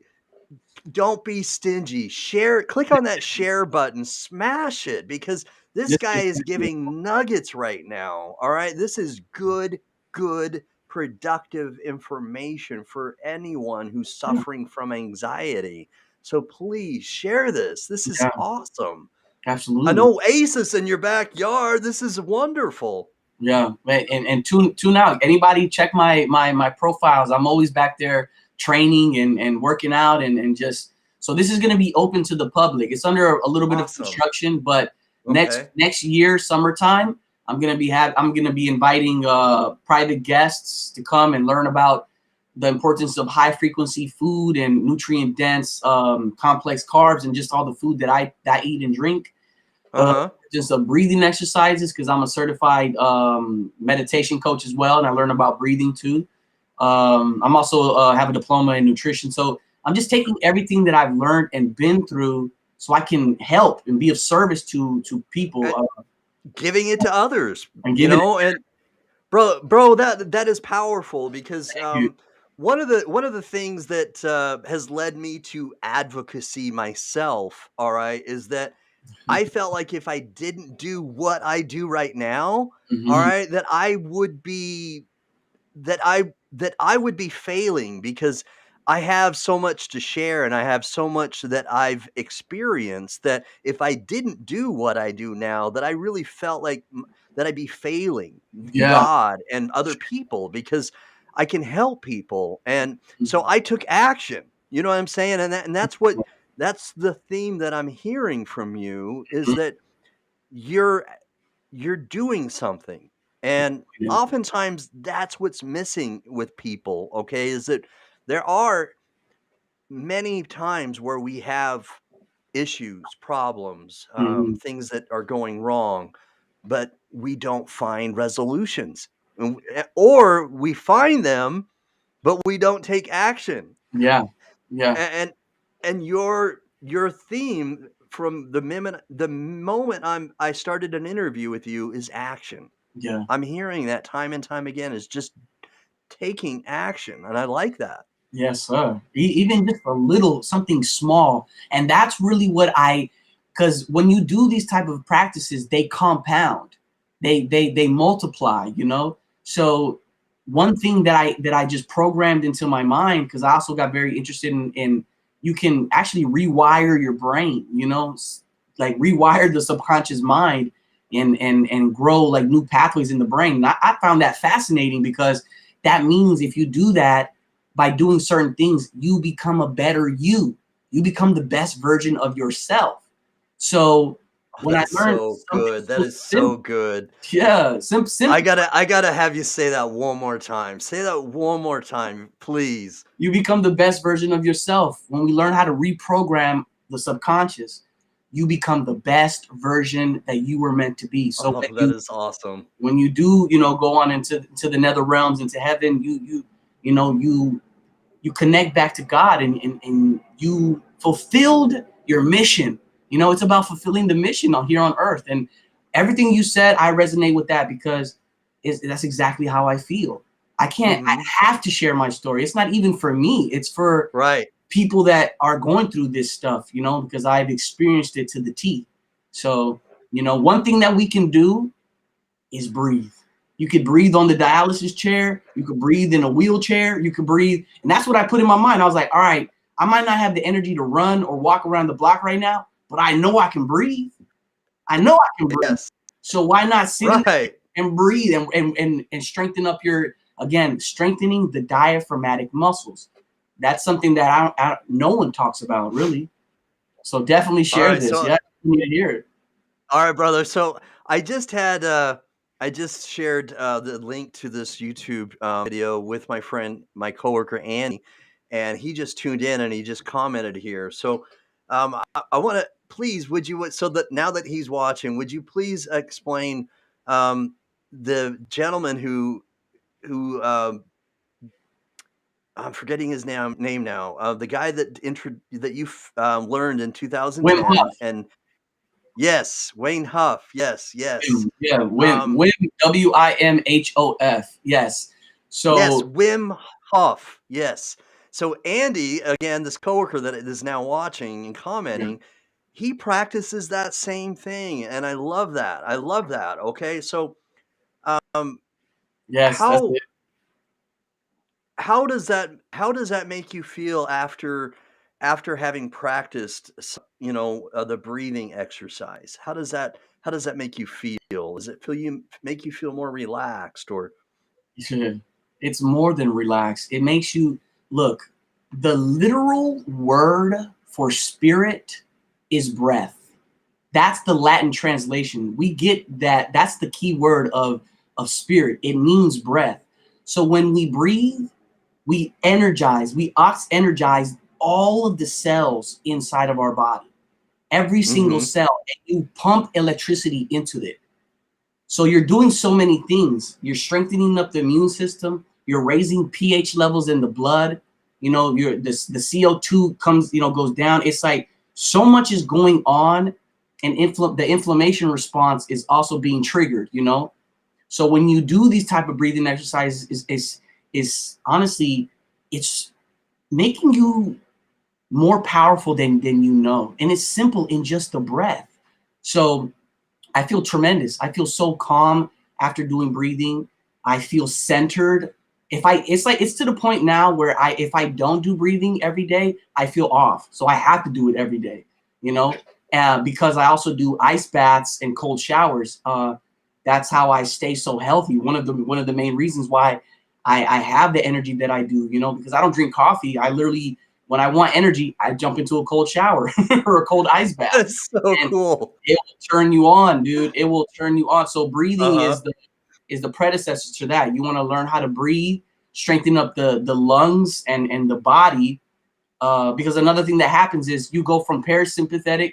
don't be stingy. Share, click on that share button, smash it because this This guy is is giving nuggets right now. All right. This is good, productive information for anyone who's yeah, suffering from anxiety. So please share this. This is yeah, awesome. I absolutely. know Aces in your backyard. This is wonderful. Yeah, man, and tune out. Anybody check my profiles. I'm always back there training and working out and just so this is going to be open to the public. It's under a little bit of Awesome. construction, but next Okay. next year summertime, I'm gonna be inviting private guests to come and learn about the importance of high frequency food and nutrient dense complex carbs and just all the food that I eat and drink. Uh, Uh-huh. just breathing exercises because I'm a certified meditation coach as well, and I learn about breathing too. I'm also have a diploma in nutrition, so I'm just taking everything that I've learned and been through, so I can help and be of service to people Giving it to others, and give it. and bro, that is powerful because Thank you. one of the things that has led me to advocacy myself, all right, is that I felt like if I didn't do what I do right now, all Hmm. right, that I would be failing because I have so much to share and I have so much that I've experienced that if I didn't do what I do now, that I really felt like that I'd be failing Yeah. God and other people because I can help people. And so I took action. You know what I'm saying? And that's the theme that I'm hearing from you is that you're you're doing something. And Yeah. oftentimes that's what's missing with people, okay, is that there are many times where we have issues, problems, Mhm. things that are going wrong, but we don't find resolutions. Or we find them, but we don't take action. Yeah. Yeah. And your theme from the moment I started an interview with you is action. Yeah. I'm hearing that time and time again is just taking action, and I like that. Yes, sir. Even just a little something small, and that's really what because when you do these type of practices, they compound, they multiply. So one thing that I just programmed into my mind because I also got very interested in you can actually rewire your brain. Like rewire the subconscious mind and grow like new pathways in the brain. And I found that fascinating because that means if you do that by doing certain things, you become a better you. You become the best version of yourself. So Oh, when I that's learned so something good. That so is so simple, good. yeah, I simple, gotta I gotta have you say that one more time. Say that one more time, please. you become the best version of yourself. When we learn how to reprogram the subconscious, you become the best version that you were meant to be. So Oh, that is awesome. when you do, go on into the nether realms, into heaven, you know, you connect back to God and you fulfilled your mission. It's about fulfilling the mission on here on earth. And everything you said, I resonate with that because that's exactly how I feel. I Mhm. have to share my story. It's not even for me. It's for Right. people that are going through this stuff, because I've experienced it to the T. So, one thing that we can do is breathe. You could breathe on the dialysis chair. You could breathe in a wheelchair. You could breathe. And that's what I put in my mind. I was like, all right, I might not have the energy to run or walk around the block right now, but I know I can breathe. I know I can breathe. Yes. So why not sit in Right. and breathe and strengthen up again, strengthening the diaphragmatic muscles. That's something that no one talks about really. So definitely All share right. this. So Yeah, you need to hear it. all right, brother. So I just shared the link to this YouTube video with my friend, my coworker Annie, and he just tuned in and he just commented here. So I want to please, so that now that he's watching, would you please explain the gentleman who I'm forgetting his name now, the guy that you learned in Wim 2010, Hof. and Yes, Wayne Huff. Yes, yes. Yeah, Um, Wim, Wimhof. Yes. yes, So Wim Hof. Yes. So Andy, again, this coworker that is now watching and yeah, commenting, he practices that same thing, and I love that. I love that. Okay, so um, yes, that's how it. how does that make you feel after having practiced the breathing exercise? How does that make you feel? Does it feel you make you feel more relaxed or Yeah. It's more than relaxed. It makes you look. The literal word for spirit is breath. That's the Latin translation. We get that. That's the key word of spirit. It means breath. So when we breathe, we energize, we ox energize all of the cells inside of our body, every single Mhm. cell, and you pump electricity into it. So you're doing so many things. You're strengthening up the immune system. You're raising pH levels in the blood. You know, the CO2 comes, goes down. It's like so much is going on, and the inflammation response is also being triggered. So when you do these type of breathing exercises, is honestly, it's making you more powerful than and it's simple in just the breath. So I feel tremendous. I feel so calm after doing breathing. I feel centered. It's to the point now where if I don't do breathing every day, I feel off. So I have to do it every day, you know, because I also do ice baths and cold showers. That's how I stay so healthy. One of the main reasons why I have the energy that I do, because I don't drink coffee. I literally, when I want energy, I jump into a cold shower or a cold ice bath, That's so and cool. it will turn you on, dude. It will turn you on. So breathing Uh-huh. is the predecessor to that. You want to learn how to breathe, strengthen up the lungs and the body. Because another thing that happens is you go from parasympathetic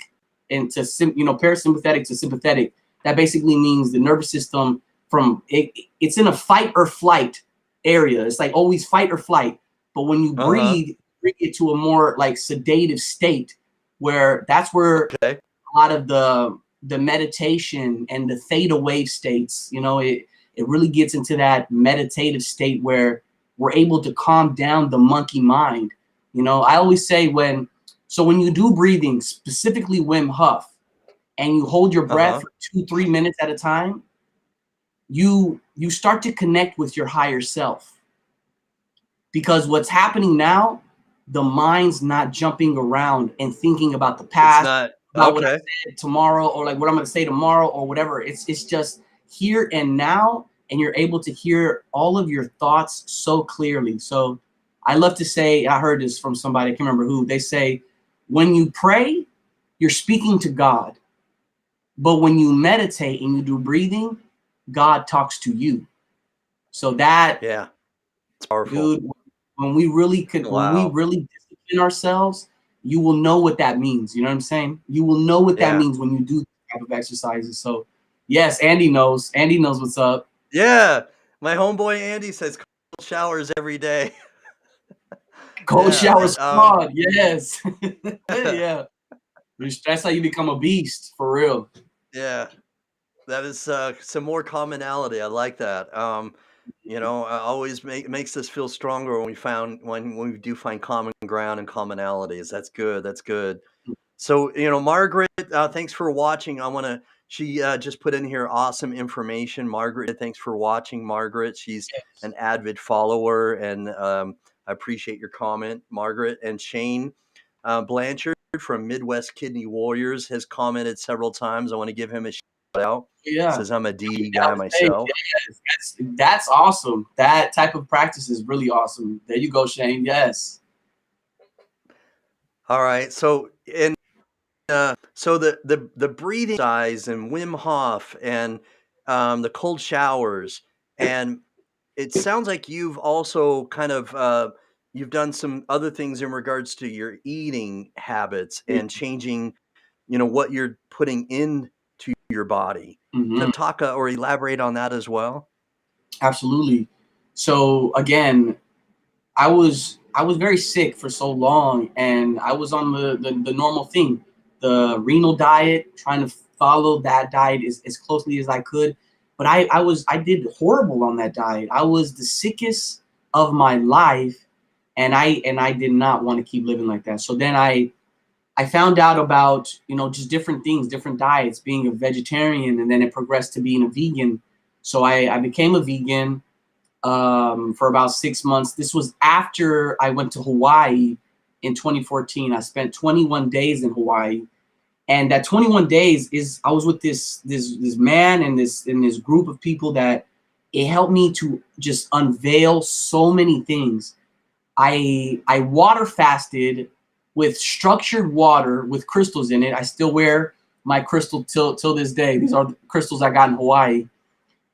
parasympathetic to sympathetic. That basically means the nervous system it's in a fight or flight area. It's like always fight or flight. But when you Uh-huh. breathe, bring it to a more like sedative state where that's where Okay. a lot of the meditation and the theta wave states, it really gets into that meditative state where we're able to calm down the monkey mind. I always say when you do breathing, specifically Wim Hof, and you hold your breath Uh-huh. for 2-3 minutes at a time, you start to connect with your higher self. Because what's happening now, the mind's not jumping around and thinking about the It's past, not about what I okay. said tomorrow, or like what I'm going to say tomorrow, or whatever. It's just here and now, and you're able to hear all of your thoughts so clearly. So I love to say, I heard this from somebody, I can't remember who. They say, when you pray, you're speaking to God, but when you meditate and you do breathing, God talks to you. So that, Yeah. It's powerful. dude, when we Wow. really discipline ourselves, you will know what that means. You know what I'm saying? You will know what that Yeah. means when you do this type of exercises. So yes, Andy knows. Andy knows what's up. Yeah. My homeboy Andy says cold showers every day. Cold Yeah. shower squad. Yes. Yeah. That's how you become a beast for real. Yeah. That is, some more commonality, I like that, always makes us feel stronger when when we do find common ground and commonalities. That's good, that's good. So, Margaret, thanks for watching. She, just put in here awesome information. Margaret, thanks for watching, Margaret. She's an avid follower, and, I appreciate your comment, Margaret. And Shane, Blanchard from Midwest Kidney Warriors has commented several times. I wanna give him a shout out. Yeah. Says, "I'm a D Yeah, I guy would say, myself." yes, that's awesome. That type of practice is really awesome. There you go, Shane. Yes. Alright, so the breathing exercise and Wim Hof and, the cold showers, and it sounds like you've also kind of, you've done some other things in regards to your eating habits and changing, what you're putting into your body. Mhm. So talk, or elaborate on that as well? Absolutely. So again, I was very sick for so long, and I was on the normal thing, the renal diet, trying to follow that diet as closely as I could. But I did horrible on that diet. I was the sickest of my life, and I did not want to keep living like that. So then I found out about, just different things, different diets, being a vegetarian, and then it progressed to being a vegan. So I became a vegan for about 6 months. This was after I went to Hawaii in 2014. I spent 21 days in Hawaii, and that 21 days is I was with this man and this group of people that it helped me to just unveil so many things. I water fasted with structured water with crystals in it. I still wear my crystal till this day. These are the crystals I got in Hawaii.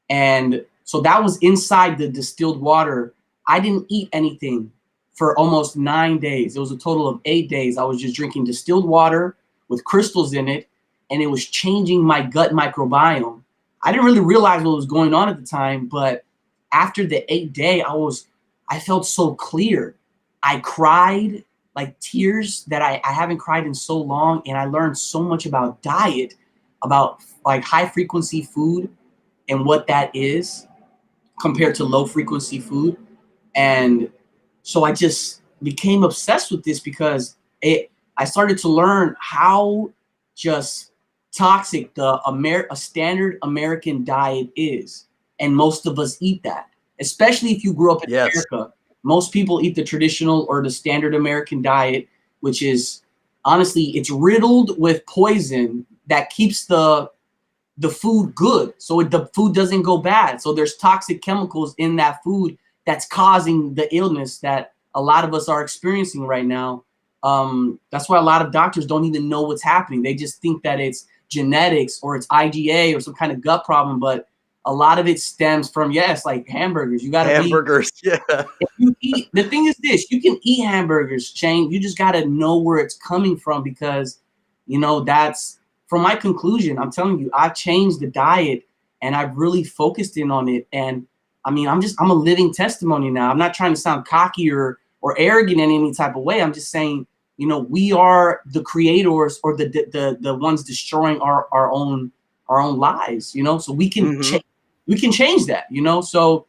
And so that was inside the distilled water. I didn't eat anything for almost 9 days. It was a total of 8 days. I was just drinking distilled water with crystals in it, and it was changing my gut microbiome. I didn't really realize what was going on at the time, but after the 8th day, I felt so clear. I cried like tears that I haven't cried in so long, and I learned so much about diet, about like high frequency food and what that is compared to low frequency food. And so I just became obsessed with this because I started to learn how just toxic a standard American diet is. And most of us eat that, especially if you grew up in America. Most people eat the traditional or the standard American diet, which is honestly, it's riddled with poison that keeps the food good, so the food doesn't go bad. So there's toxic chemicals in that food that's causing the illness that a lot of us are experiencing right now. That's why a lot of doctors don't even know what's happening. They just think that it's genetics or it's IgA or some kind of gut problem, but a lot of it stems from, like hamburgers. You got to hamburgers. Yeah. If you eat, the thing is this, you can eat hamburgers, Shane. You just got to know where it's coming from, because, that's from my conclusion. I'm telling you, I've changed the diet and I've really focused in on it. And I mean, I'm a living testimony now. I'm not trying to sound cocky or arrogant in any type of way. I'm just saying, we are the creators or the ones destroying our own lives, so we can we can change that, so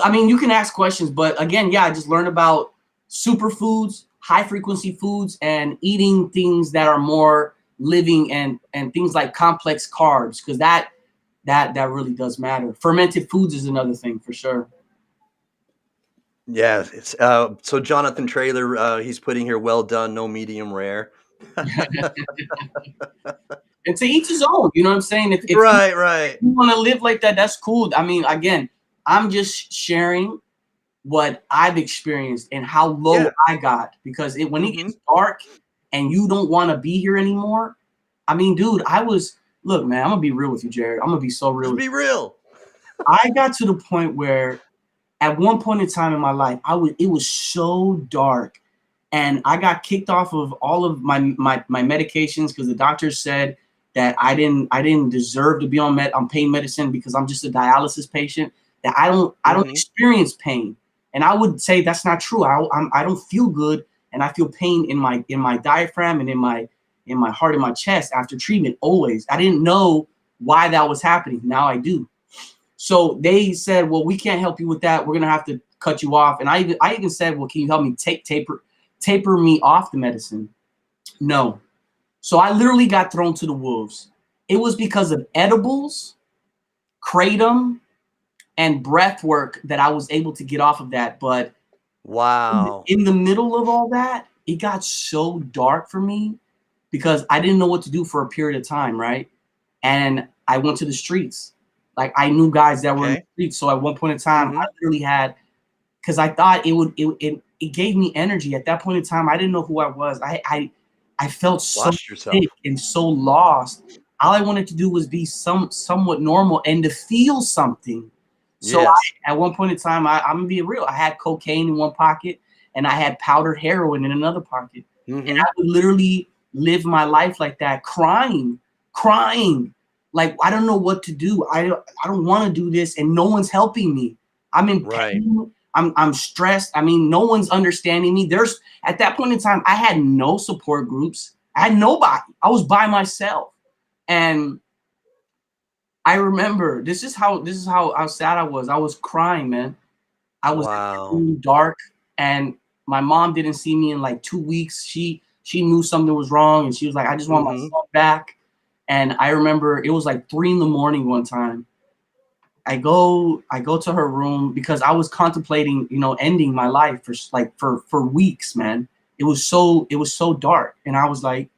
I mean, you can ask questions, but again, I just learned about superfoods, high frequency foods, and eating things that are more living and things like complex carbs, because that really does matter. Fermented foods is another thing for sure. Yeah, it's so Jonathan Traylor, he's putting here, well done, no medium rare. And to each his own, you know what I'm saying? If right. you want to live like that, that's cool. I mean, again, I'm just sharing what I've experienced and how low I got, because when it gets dark and you don't want to be here anymore. I mean, dude, look, man, I'm gonna be real with you, Jared. I'm gonna be so real. Be real. I got to the point where at one point in time in my life, it was so dark, and I got kicked off of all of my medications because the doctors said that I didn't deserve to be on pain medicine because I'm just a dialysis patient, that I don't experience pain. And I would say that's not true. I don't feel good, and I feel pain in my diaphragm and in my heart, in my chest after treatment always. I didn't know why that was happening. Now I do. So they said, well, we can't help you with that. We're gonna have to cut you off. And I even said, well, can you help me taper me off the medicine? No. So I literally got thrown to the wolves. It was because of edibles, kratom, and breath work that I was able to get off of that. But wow, in the middle of all that, it got so dark for me because I didn't know what to do for a period of time, right? And I went to the streets. Like, I knew guys that were in the streets. So at one point in time, I literally had, because I thought it gave me energy. At that point in time, I didn't know who I was. I felt so sick and so lost. All I wanted to do was be somewhat normal and to feel something. So at one point in time, I'm gonna be real. I had cocaine in one pocket and I had powdered heroin in another pocket. And I would literally live my life like that, crying. Like, I don't know what to do. I don't want to do this, and no one's helping me. I'm in pain. I'm stressed. I mean, no one's understanding me. At that point in time, I had no support groups. I had nobody. I was by myself. And I remember this is how sad I was. I was crying, man. I was in my Wow. room dark, and my mom didn't see me in like 2 weeks. She knew something was wrong, and she was like, I just want my Mm-hmm. son back. And I remember it was like 3 a.m. one time. I go to her room because I was contemplating, ending my life for weeks, man. It was so dark, and I was like,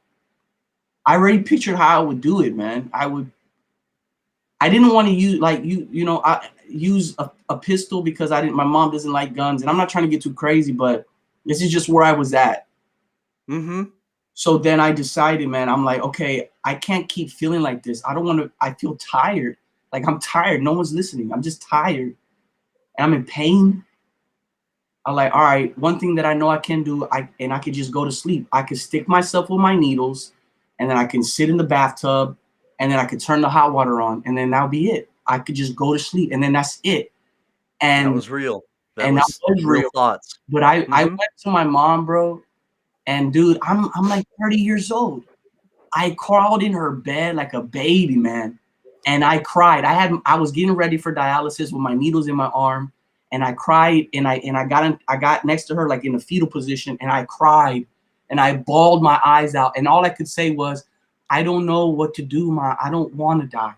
I already pictured how I would do it, man. I didn't want to use I use a pistol because I didn't. My mom doesn't like guns, and I'm not trying to get too crazy, but this is just where I was at. Mm-hmm. So then I decided, man, I'm like, okay, I can't keep feeling like this. I don't want to. I feel tired. Like I'm tired. No one's listening. I'm just tired, and I'm in pain. I'm like, all right, one thing that I know I can do, I could just go to sleep. I could stick myself with my needles, and then I can sit in the bathtub, and then I could turn the hot water on, and then that'll be it. I could just go to sleep, and then that's it. That And was real. That and that was was real real. thoughts. But I Mm-hmm. went to my mom, bro, and dude, I'm like 30 years old. I crawled in her bed like a baby, man. And I cried. I was getting ready for dialysis with my needles in my arm, and I cried, and I got next to her like in a fetal position, and I cried, and I bawled my eyes out, and all I could say was, I don't know what to do, Ma. I don't want to die.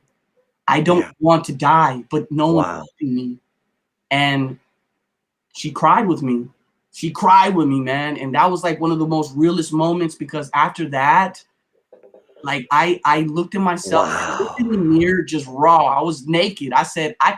I don't Yeah. want to die, but no one's Wow. helping me. And she cried with me. She cried with me, man. And that was like one of the most realest moments because after that, like I looked at myself, I looked in Wow. the mirror just raw. I was naked. I said, I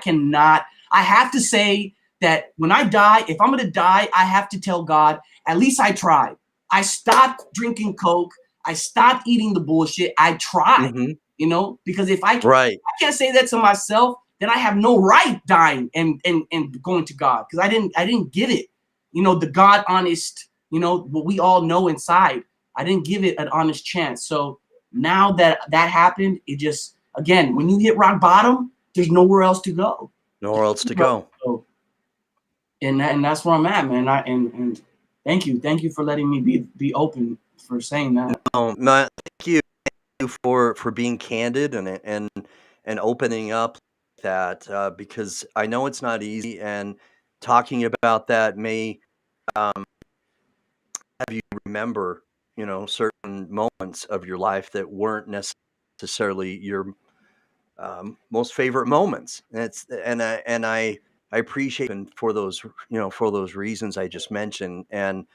have to say that when I die, if I'm gonna die, I have to tell God, at least I tried. I stopped drinking Coke. I stopped eating the bullshit. I tried, Mm-hmm. because if I Right. can't say that to myself, then I have no right dying and going to God because I didn't give it, the God honest, what we all know inside. I didn't give it an honest chance. So now that happened, it just again when you hit rock bottom, there's nowhere else to go. Nowhere else to go. So, and that's where I'm at, man. And thank you for letting me be open for saying that. No, thank you for being candid and opening up like that because I know it's not easy, and talking about that may have you remember, certain moments of your life that weren't necessarily your most favorite moments. And I appreciate and for those for those reasons I just mentioned, and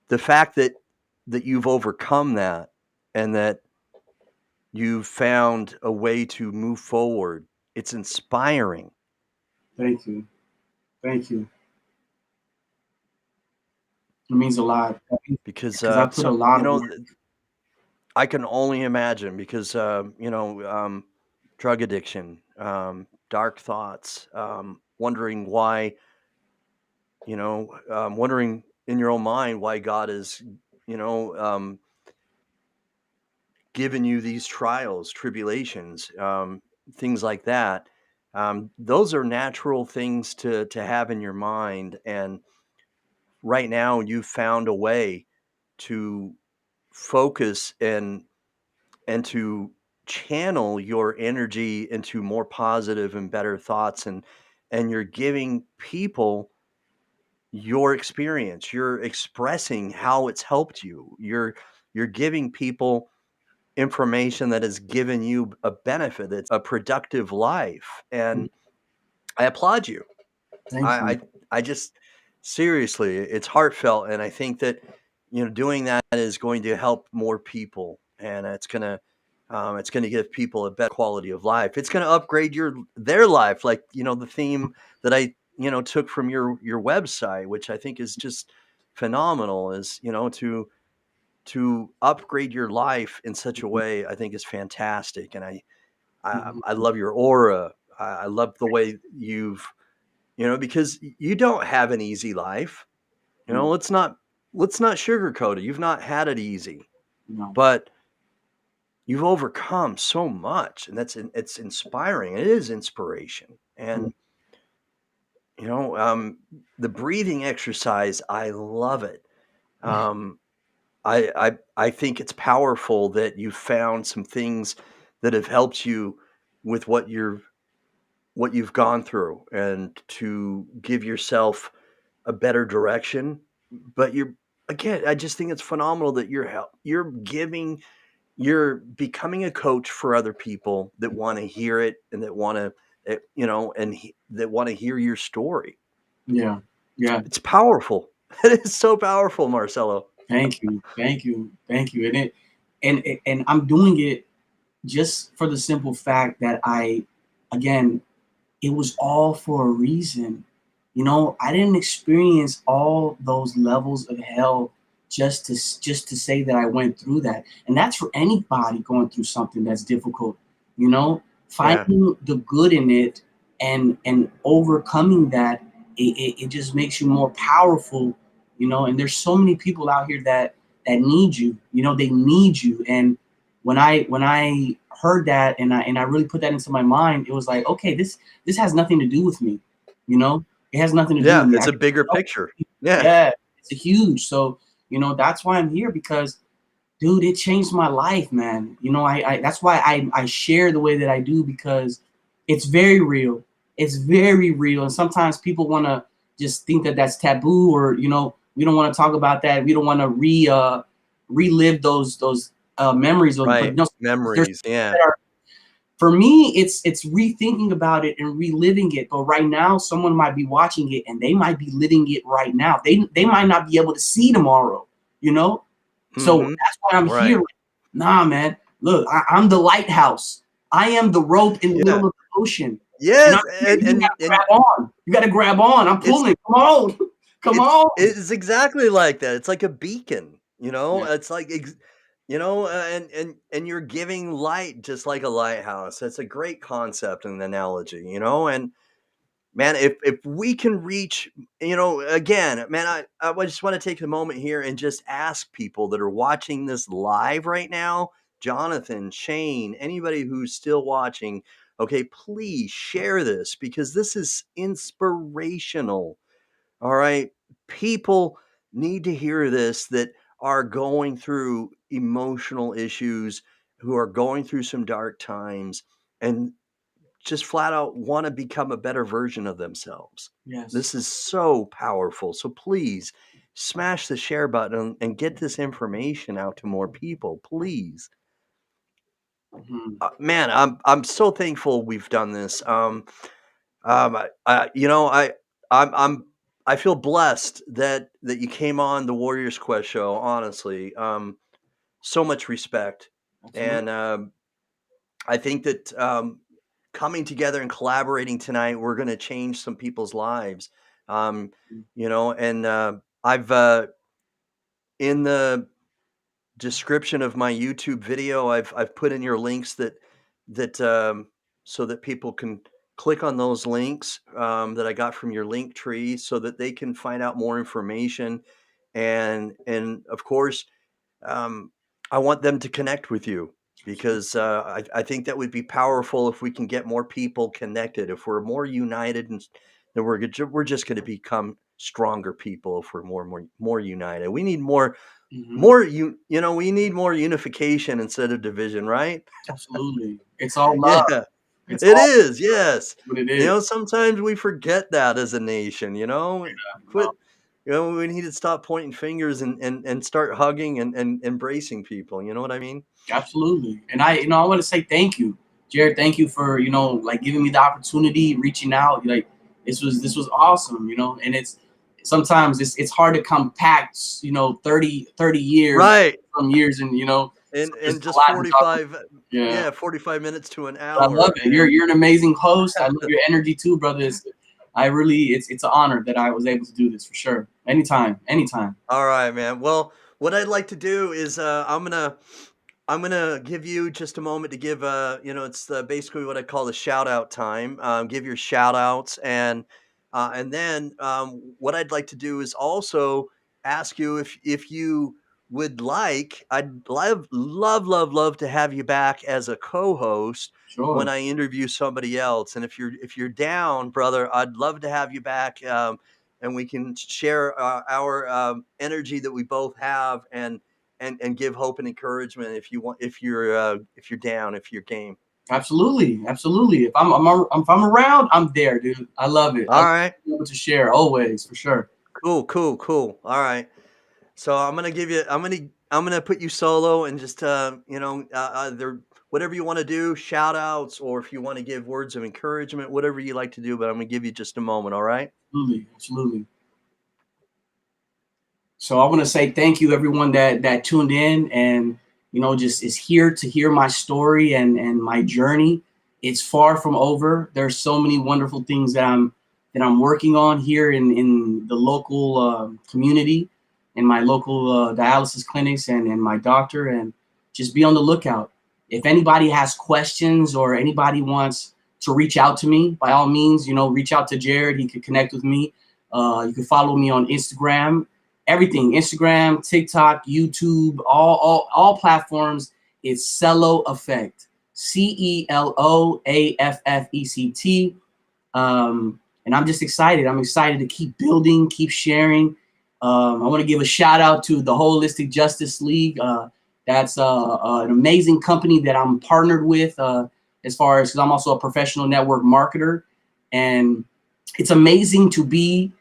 the fact that you've overcome that, and that you've found a way to move forward. It's inspiring Thank you, thank you. It means a lot because because I put a lot of work. I can only imagine because drug addiction, dark thoughts, wondering why, wondering in your own mind why God is, you know, um, given you these trials, tribulations, things like that. Those are natural things to have in your mind, and right now you've found a way to focus and to channel your energy into more positive and better thoughts, and you're giving people your experience, you're expressing how it's helped you, you're giving people information that has given you a benefit, it's a productive life, and I applaud you. Thank I you. I I just seriously, it's heartfelt, and I think that doing that is going to help more people, and it's gonna give people a better quality of life. It's gonna upgrade their life, like the theme that I took from your website, which I think is just phenomenal. Is to upgrade your life in such a way, I think is fantastic, and I love your aura. I love the way you've because you don't have an easy life. Let's not sugarcoat it. You've not had it easy, No. but you've overcome so much, and it's inspiring. It is inspiration, and you know, um, the breathing exercise. I love it. Um, I think it's powerful that you found some things that have helped you with what you've gone through and to give yourself a better direction. But you're again, I just think it's phenomenal that you're becoming a coach for other people that want to hear it and that want to, that want to hear your story. Yeah. Yeah. It's powerful. It is so powerful, Marcelo. Thank you. Thank you. Thank you. And I'm doing it just for the simple fact that again, it was all for a reason. I didn't experience all those levels of hell just to say that I went through that. And that's for anybody going through something that's difficult. You know, Yeah. finding the good in it and overcoming that, it just makes you more powerful. And there's so many people out here that need you. They need you. And when I heard that and I really put that into my mind, it was like, okay, this has nothing to do with me. It has nothing to do with Yeah, me. it's a bigger picture. Yeah. Yeah, it's a huge. So, that's why I'm here, because dude, it changed my life, man. I that's why I share the way that I do, because it's very real. It's very real. And sometimes people want to just think that that's taboo, or, we don't want to talk about that. We don't want to relive those memories of, but Right. no, there's Memories. Yeah. that are, for me, it's rethinking about it and reliving it. But right now, someone might be watching it and they might be living it right now. They might not be able to see tomorrow, you know? So Mhm. that's why I'm here. Right. Like, nah, man. Look, I'm the lighthouse. I am the rope in the Yeah. middle of the ocean. And I'm Yes, here. You and gotta grab on. You gotta grab on. I'm it's pulling. Come on. Come on. it's exactly like that. It's like a beacon, you know? Yeah. It's like and you're giving light just like a lighthouse. That's a great concept and analogy, you know? And man, if we can reach, again, man, I just want to take a moment here and just ask people that are watching this live right now, Jonathan, Shane, anybody who's still watching, okay, please share this because this is inspirational. All right. People need to hear this that are going through emotional issues, who are going through some dark times, and just flat out want to become a better version of themselves. Yes. This is so powerful. So please smash the share button and get this information out to more people, please. Mhm. Man, I'm so thankful we've done this. You know, I'm I feel blessed that you came on the Warriors Quest show. Honestly, so much respect, Absolutely. and I think that coming together and collaborating tonight, we're going to change some people's lives. Um, and I've in the description of my YouTube video, I've put in your links that so that people can click on those links that I got from your link tree, so that they can find out more information, and of course um, I want them to connect with you Absolutely. because I think that would be powerful if we can get more people connected. If we're more united, and then we're just going to become stronger people if we're more united. We need Mhm. we need more unification instead of division, right? Absolutely. It's all love. Yeah, It's it all is. Yes. what it is. Sometimes we forget that as a nation, No, quit. We need to stop pointing fingers and start hugging and embracing people. You know what I mean? absolutely. And I want to say thank you, Jared. Thank you for, like, giving me the opportunity, reaching out. Like, this was awesome, and it's sometimes it's hard to compact, 30 years, Right. some years, and, so there's And a just lot to talk about. 45, Yeah. yeah, 45 minutes to an But I love hour. it. You're And you're an amazing host. I love your energy too, brother. It's an honor that I was able to do this, for sure. Anytime, anytime. all right, man. Well, what I'd like to do is I'm gonna give you just a moment to give it's basically what I call the shout out time. Give your shout outs and then what I'd like to do is also ask you if you would like. I'd love to have you back as a co-host when Sure. I interview somebody else. And if you're down, brother, I'd love to have you back. And we can share our energy that we both have and give hope and encouragement if you want, if you're down, if you're game. Absolutely, absolutely. If I'm around, I'm there, dude. I love it. I All love right. being able to share always, for sure. Cool. All right. So I'm gonna put you solo and just either whatever you want to do, shout outs, or if you want to give words of encouragement, whatever you like to do. But I'm gonna give you just a moment. All right. Absolutely, absolutely. So I want to say thank you, everyone that tuned in and just is here to hear my story and my journey. It's far from over. There's so many wonderful things that I'm working on here in the local community, in my local dialysis clinics and my doctor, and just be on the lookout. If anybody has questions or anybody wants to reach out to me, by all means, reach out to Jared. He could connect with me. You can follow me on Instagram, everything, Instagram, TikTok, YouTube, all platforms. It's Cello Effect, CELOAFFECT. And I'm just excited. I'm excited to keep building, keep sharing. I want to give a shout out to the Holistic Justice League. That's an amazing company that I'm partnered with, as far as, because I'm also a professional network marketer. And it's amazing to be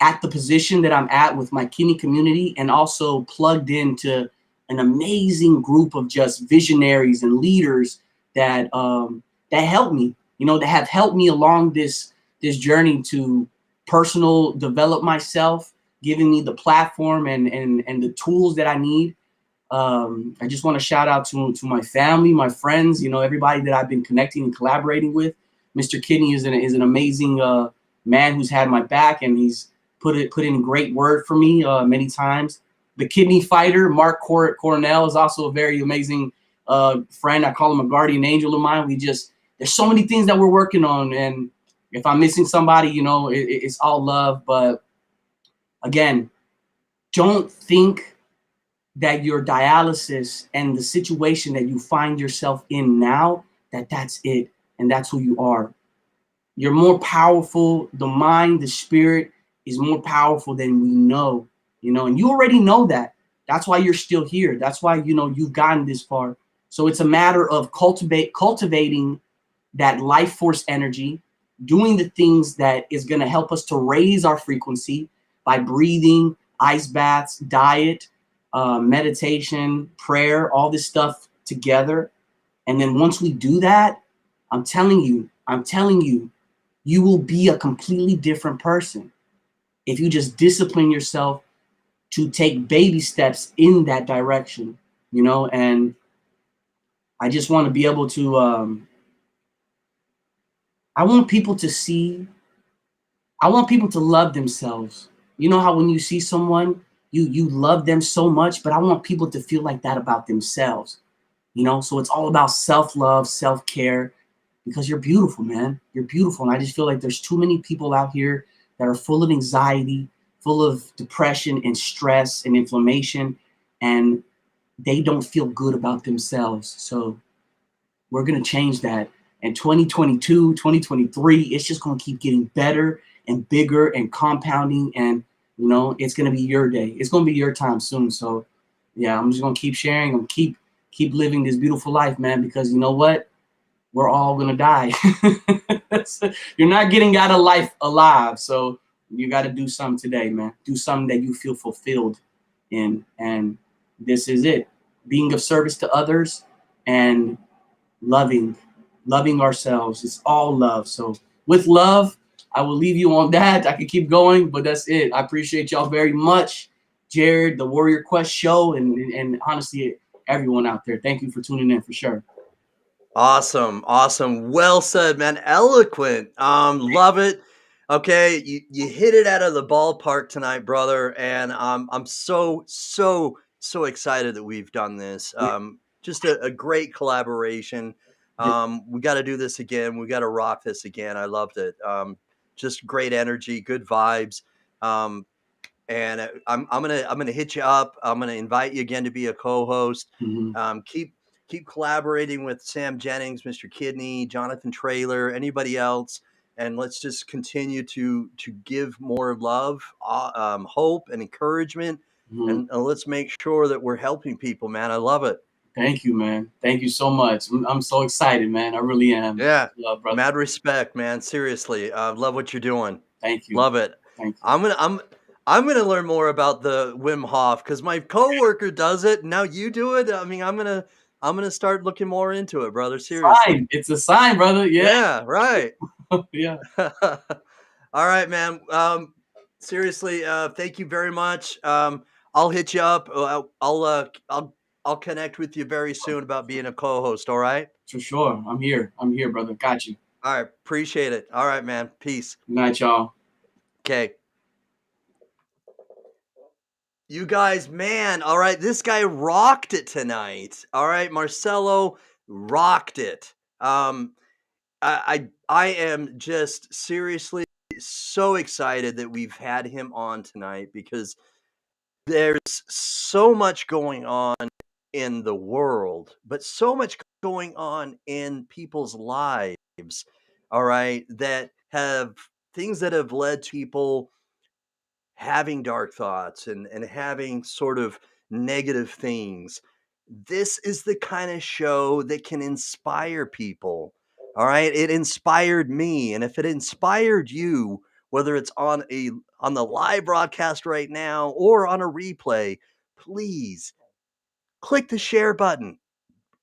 at the position that I'm at with my kidney community, and also plugged into an amazing group of just visionaries and leaders that help me, that have helped me along this journey to personal develop myself, giving me the platform and the tools that I need. I just want to shout out to my family, my friends, everybody that I've been connecting and collaborating with. Mr. Kidney is an amazing man who's had my back, and he's put in great word for me many times. The kidney fighter, Mark Cornell, is also a very amazing friend. I call him a guardian angel of mine. There's so many things that we're working on, and if I'm missing somebody, it's all love. But again, don't think that your dialysis and the situation that you find yourself in now, that's it and that's who you are. You're more powerful. The mind, the spirit is more powerful than we know, and you already know that. That's why you're still here. That's why, you've gotten this far. So it's a matter of cultivating that life force energy, doing the things that is going to help us to raise our frequency by breathing, ice baths, diet, meditation, prayer, all this stuff together. And then once we do that, I'm telling you, you will be a completely different person if you just discipline yourself to take baby steps in that direction, and I just want to be able to, I want people to see, I want people to love themselves. You know how when you see someone, you love them so much, but I want people to feel like that about themselves, so it's all about self-love, self-care, because you're beautiful, man. You're beautiful. And I just feel like there's too many people out here that are full of anxiety, full of depression and stress and inflammation, and they don't feel good about themselves. So we're going to change that. And 2022, 2023, it's just going to keep getting better and bigger and compounding. And, it's going to be your day. It's going to be your time soon. So, yeah, I'm just going to keep sharing. I'm keep living this beautiful life, man, because you know what? We're all going to die. You're not getting out of life alive. So you got to do something today, man. Do something that you feel fulfilled in. And this is it. Being of service to others and loving ourselves. It's all love. So with love, I will leave you on that. I could keep going, but that's it. I appreciate y'all very much. Jared, the Warrior Quest show, and honestly, everyone out there. Thank you for tuning in for sure. Awesome. Well said, man. Eloquent. Love it. Okay, you hit it out of the ballpark tonight, brother, and I'm so excited that we've done this. Just a great collaboration. We got to do this again. We got to rock this again. I loved it. Just great energy, good vibes. And I'm gonna hit you up. I'm gonna invite you again to be a co-host. Keep collaborating with Sam Jennings, Mr. Kidney, Jonathan Traylor, anybody else, and let's just continue to give more love, hope, and encouragement and let's make sure that we're helping people, man. I love it. Thank you, man. Thank you so much. I'm so excited, man. I really am. Yeah, Love, brother. mad respect, man. Seriously, love what you're doing. Thank you. Love it. Thank you. I'm gonna learn more about the Wim Hof because my coworker does it. Now you do it. I mean, I'm gonna start looking more into it, brother. Seriously, It's a sign, brother. yeah, right. Yeah. All right, man. Seriously, thank you very much. I'll hit you up. I'll connect with you very soon about being a co-host. All right. For sure. I'm here, brother. Got you. All right. Appreciate it. All right, man. Peace. Good night, y'all. Okay. You guys, man. All right. This guy rocked it tonight. All right. Marcelo rocked it. I am just seriously so excited that we've had him on tonight because there's so much going on in the world, but so much going on in people's lives, all right, that have things that have led to people having dark thoughts and having sort of negative things. This is the kind of show that can inspire people. All right. It inspired me. And if it inspired you, whether it's on the live broadcast right now or on a replay, please click the share button.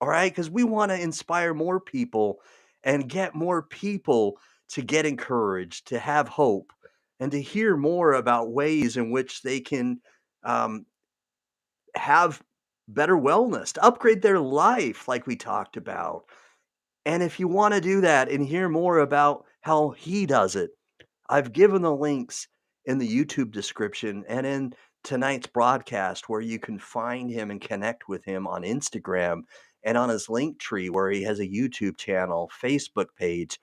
All right. Because we want to inspire more people and get more people to get encouraged, to have hope, and to hear more about ways in which they can have better wellness, to upgrade their life, like we talked about. And if you want to do that and hear more about how he does it, I've given the links in the YouTube description and in tonight's broadcast where you can find him and connect with him on Instagram and on his link tree where he has a YouTube channel, Facebook page.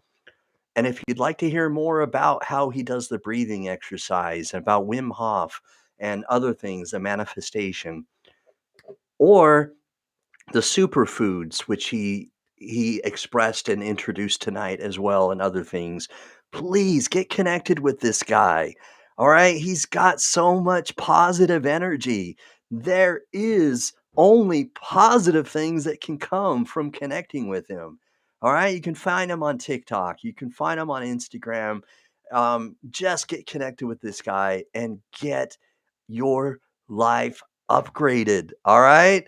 And if you'd like to hear more about how he does the breathing exercise and about Wim Hof and other things, the manifestation, or the superfoods, which he expressed and introduced tonight as well, and other things, please get connected with this guy. All right. He's got so much positive energy. There is only positive things that can come from connecting with him. All right. You can find him on TikTok. You can find him on Instagram. Just get connected with this guy and get your life upgraded. All right.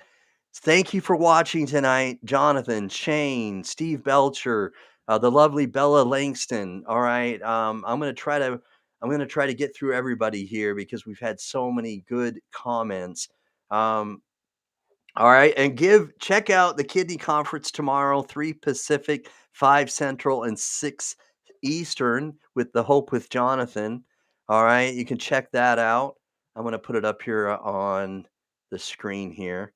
Thank you for watching tonight, Jonathan, Shane, Steve Belcher, the lovely Bella Langston. All right, I'm gonna try to get through everybody here because we've had so many good comments. All right, and check out the Kidney Conference tomorrow, 3 Pacific, 5 Central, and 6 Eastern with the Hope with Jonathan. All right, you can check that out. I'm gonna put it up here on the screen here.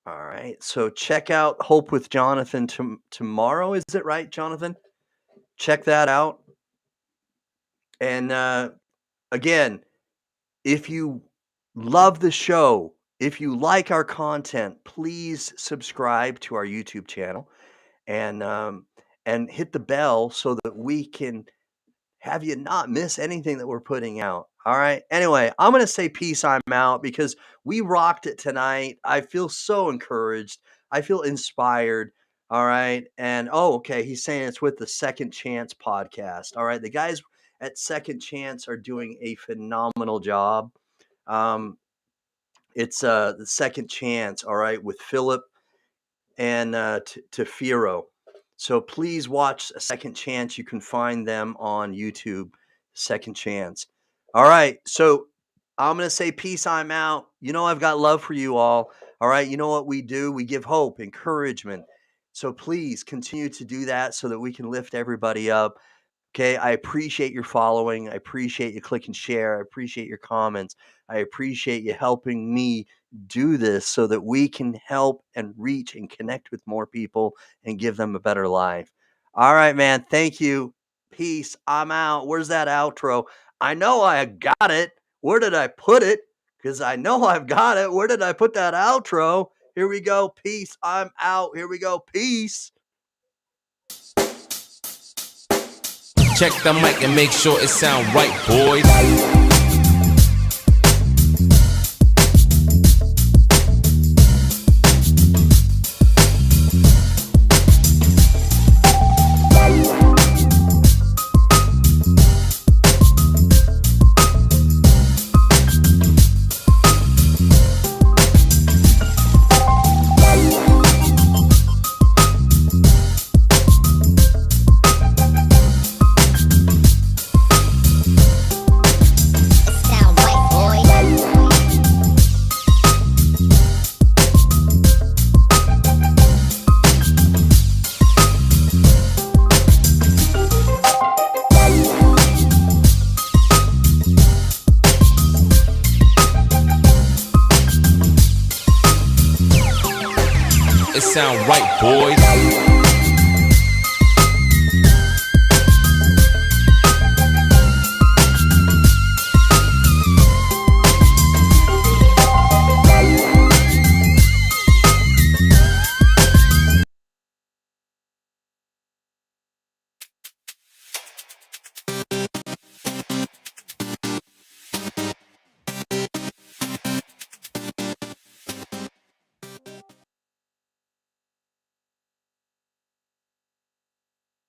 All right. So check out Hope with Jonathan tomorrow. Is it right, Jonathan? Check that out. And again, if you love the show, if you like our content, please subscribe to our YouTube channel and hit the bell so that we can have you not miss anything that we're putting out. All right. Anyway, I'm going to say peace. I'm out because we rocked it tonight. I feel so encouraged. I feel inspired. All right. And okay. He's saying it's with the Second Chance podcast. All right. The guys at Second Chance are doing a phenomenal job. It's the Second Chance. All right. With Philip and Tefiro. So please watch A Second Chance. You can find them on YouTube, Second Chance. All right. So I'm going to say peace. I'm out. You know, I've got love for you all. All right. You know what we do? We give hope, encouragement. So please continue to do that so that we can lift everybody up. Okay. I appreciate your following. I appreciate you click and share. I appreciate your comments. I appreciate you helping me do this so that we can help and reach and connect with more people and give them a better life. All right, man. Thank you. Peace. I'm out. Where's that outro? I know I got it. Where did I put it? Because I know I've got it. Where did I put that outro? Here we go. Peace. I'm out. Here we go. Peace. Check the mic and make sure it sound right, boys. sound right, boys.